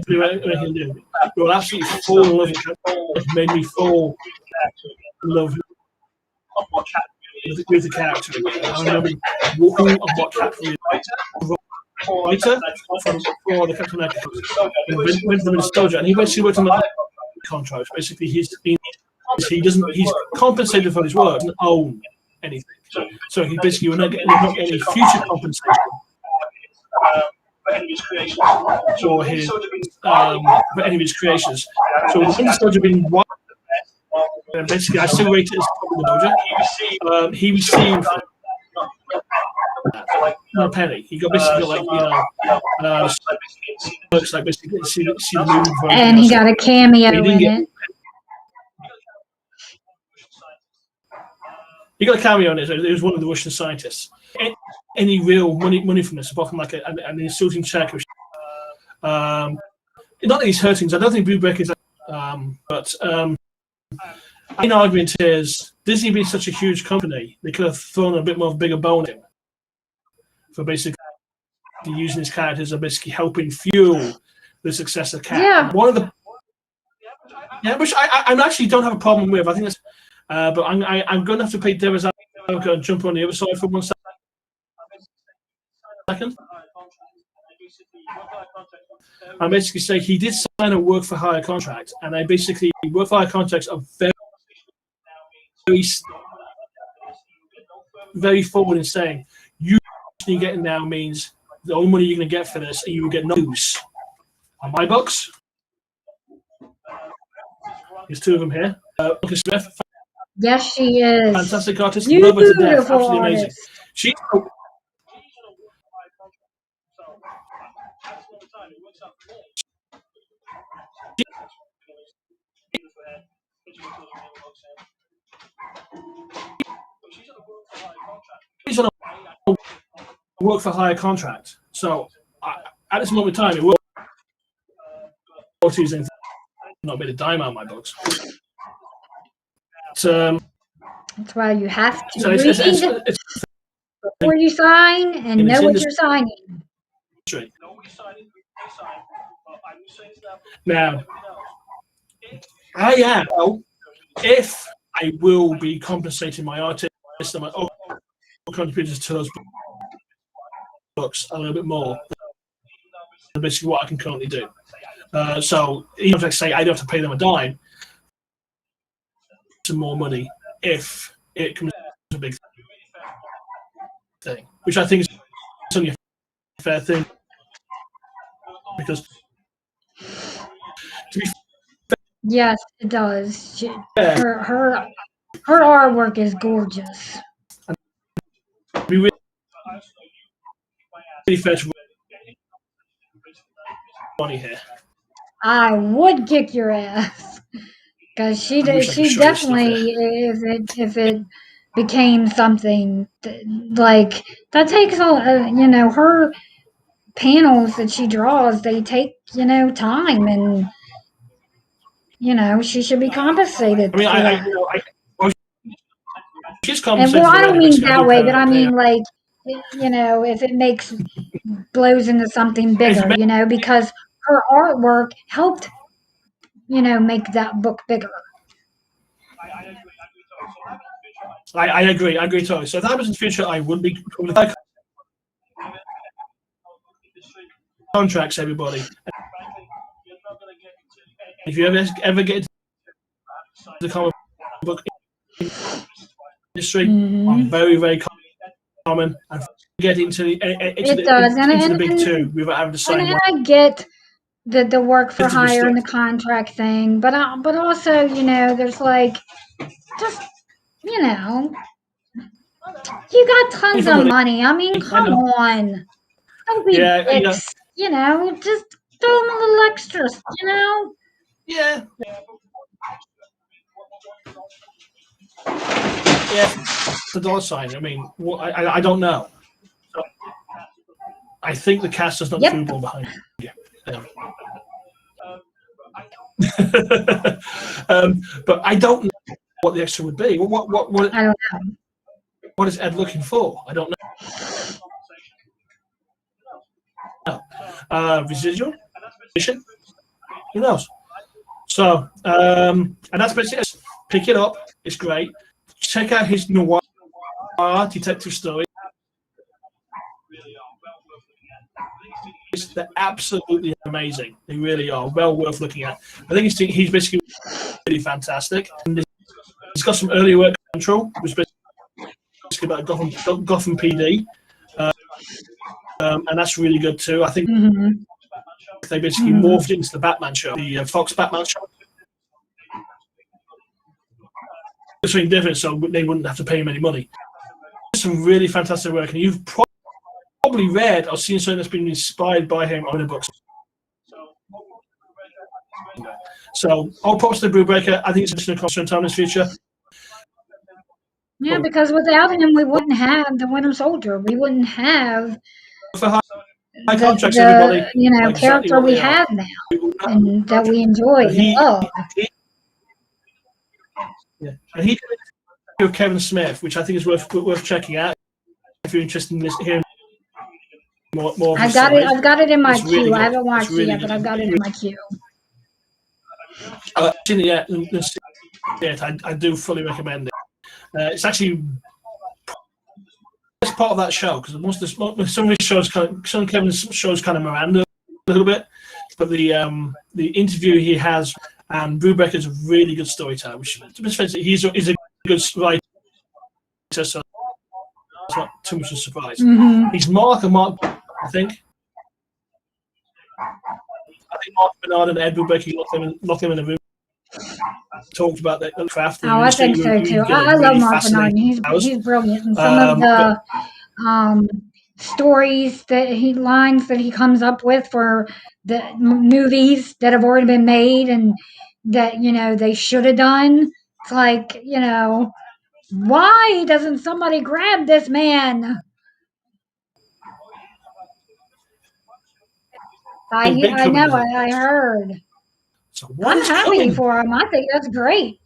you'll absolutely fall in love with him. It made me fall in love with the character. I remember who and what character writer for the Captain America went to the Winter Soldier, and he basically worked on the contract. Basically, he's compensated for his work, doesn't own anything. So he basically will not get any future compensation for any of his creations. So the Winter Soldier being one. Basically, I still rate it as the Soldier. He received not a penny. He got basically like looks like basically see the movie. And he got a cameo in it. He got a cameo in it. It was one of the Russian scientists. Any real money from this, apart from like an insulting check. Not that he's hurting. I don't think Brubaker is. But main argument is Disney being such a huge company, they could have thrown a bit more of a bigger bone in for basically using his characters and basically helping fuel the success of Cat. Yeah. One of the which I actually don't have a problem with. I think that's, but I'm going to have to play devil's advocate and jump on the other side for 1 second. I basically say he did sign a work for hire contract, and I basically work for hire contracts are very forward in saying you getting now means the only money you're going to get for this, and you will get no use. On my books, there's 2 of them here. Smith, yes, she is. Fantastic artist, Beautiful love her to death, absolutely amazing. artist. She's on a work for hire contract. So at this moment in time, it will not made a dime out of my books. That's why you have to So read before you sign and know what you're signing. Now, if I will be compensating my artist and my contributors to those books a little bit more than basically what I can currently do. So even if I say I don't have to pay them a dime, some more money if it comes to a big thing, which I think is only a fair thing, because to be yes, it does. Her artwork is gorgeous. be really fair to money here. I would kick your ass because she definitely, if it became something like that, takes her panels that she draws, they take time, and she should be compensated. I mean, she's compensated. And I don't mean that way, but I mean like, if it blows into something bigger, because her artwork helped, make that book bigger. I agree totally. So if that happens in the future, I would be contracts, everybody. If you ever get into the comic book industry, I'm very, very common, and get into the big 2 without having to sign one. I get the work for hire and the contract thing, but also, there's like, just, you got tons of money. I mean, come on. Don't be dicks. Just throw them a little extras, Yeah. The dollar sign. I mean, I don't know. I think the cast does not football behind you. But I don't know what the extra would be. What I don't know. What is Ed looking for? I don't know. Residual? Who knows? So, and that's basically it. Pick it up. It's great. Check out his noir detective story. They're absolutely amazing. They really are well worth looking at. I think he's basically really fantastic. And he's got some early work control, which is basically about Gotham PD, and that's really good too. I think they basically morphed into the Batman show, the Fox Batman show. It's something different, so they wouldn't have to pay him any money. Some really fantastic work, and you've probably read or seen something that's been inspired by him on the books. So all props to Brubaker. I think it's a constant time in his future. Yeah, because without him, we wouldn't have the Winter Soldier. We wouldn't have For high contracts, everybody. the character we have now and that we enjoy and love. And he did Kevin Smith, which I think is worth checking out if you're interested in hearing more. I've got it in my queue. Really I haven't watched it yet, but I've got it in my queue. I've seen it yet. I do fully recommend it. It's actually it's part of that show because some of his shows some of Kevin's shows kind of Miranda a little bit, but the interview he has and Brubaker's a really good storyteller. Which he's a good writer, so that's not too much of a surprise. He's Mark, I think. Mark Bernard and Ed Brubaker locked him in a room. Talked about the craft. Oh, I think so too. I love Mark Bernard. He's brilliant. And some of the stories lines that he comes up with for the movies that have already been made and that they should have done. It's like why doesn't somebody grab this man? I know. I heard. So I'm happy for him. I think that's great.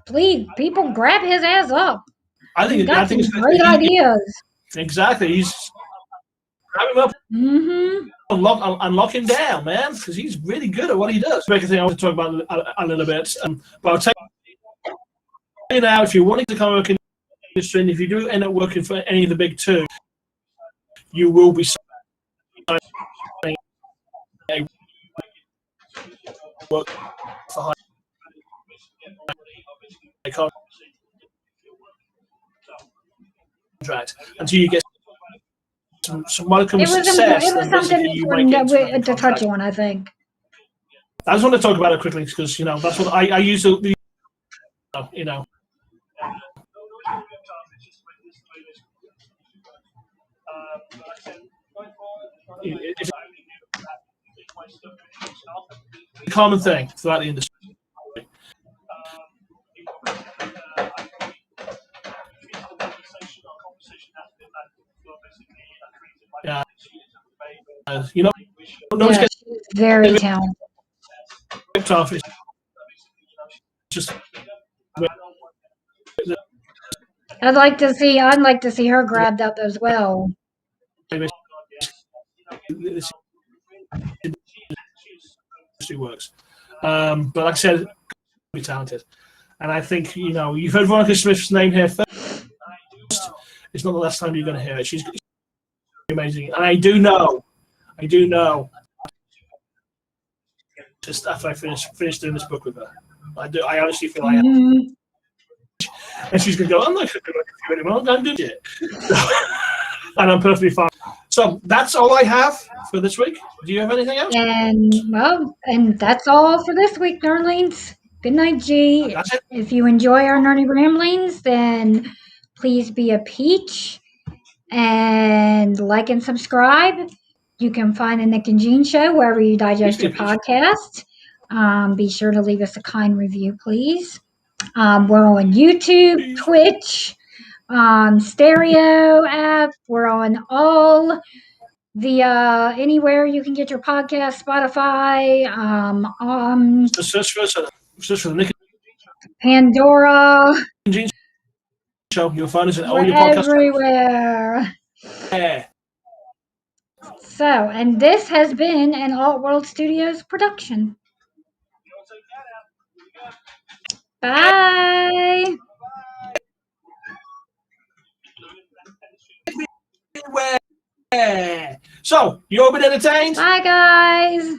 Please, people grab his ass up. I think it's great ideas. Exactly. He's grab him up and lock him down, man, because he's really good at what he does. Big thing I want to talk about a little bit, but I'll tell you now, if you're wanting to come work in the industry, and if you do end up working for any of the big two, you will be signing a work for high contract until you get some modicum of success. It was something important to touch on, I think. I just want to talk about it quickly because that's what I use the it's a common thing throughout the industry. Yeah, she's very talented. Just I'd like to see her grabbed up as well. Works, but like I said, be talented, and I think you've heard Veronica Smith's name here first. It's not the last time you're going to hear it. She's amazing, and I do know. Just after I finish doing this book with her, I honestly feel I am. And she's going to go, I'm not going to do it for you anymore. I'm going to do it. And I'm perfectly fine. So that's all I have for this week. Do you have anything else? And that's all for this week, nerdlings. Good night, G. If you enjoy our nerdy ramblings, then please be a peach and like and subscribe. You can find the Nick and Jean Show wherever you digest your podcast. Be sure to leave us a kind review, please. We're on YouTube, Twitch, Stereo app. We're on all the anywhere you can get your podcast, Spotify, Search for the Nick Pandora. and Jean Show. You'll find us in all your podcasts everywhere. Yeah. So, and this has been an Alt World Studios production. Bye. So, you all been entertained? Bye, guys.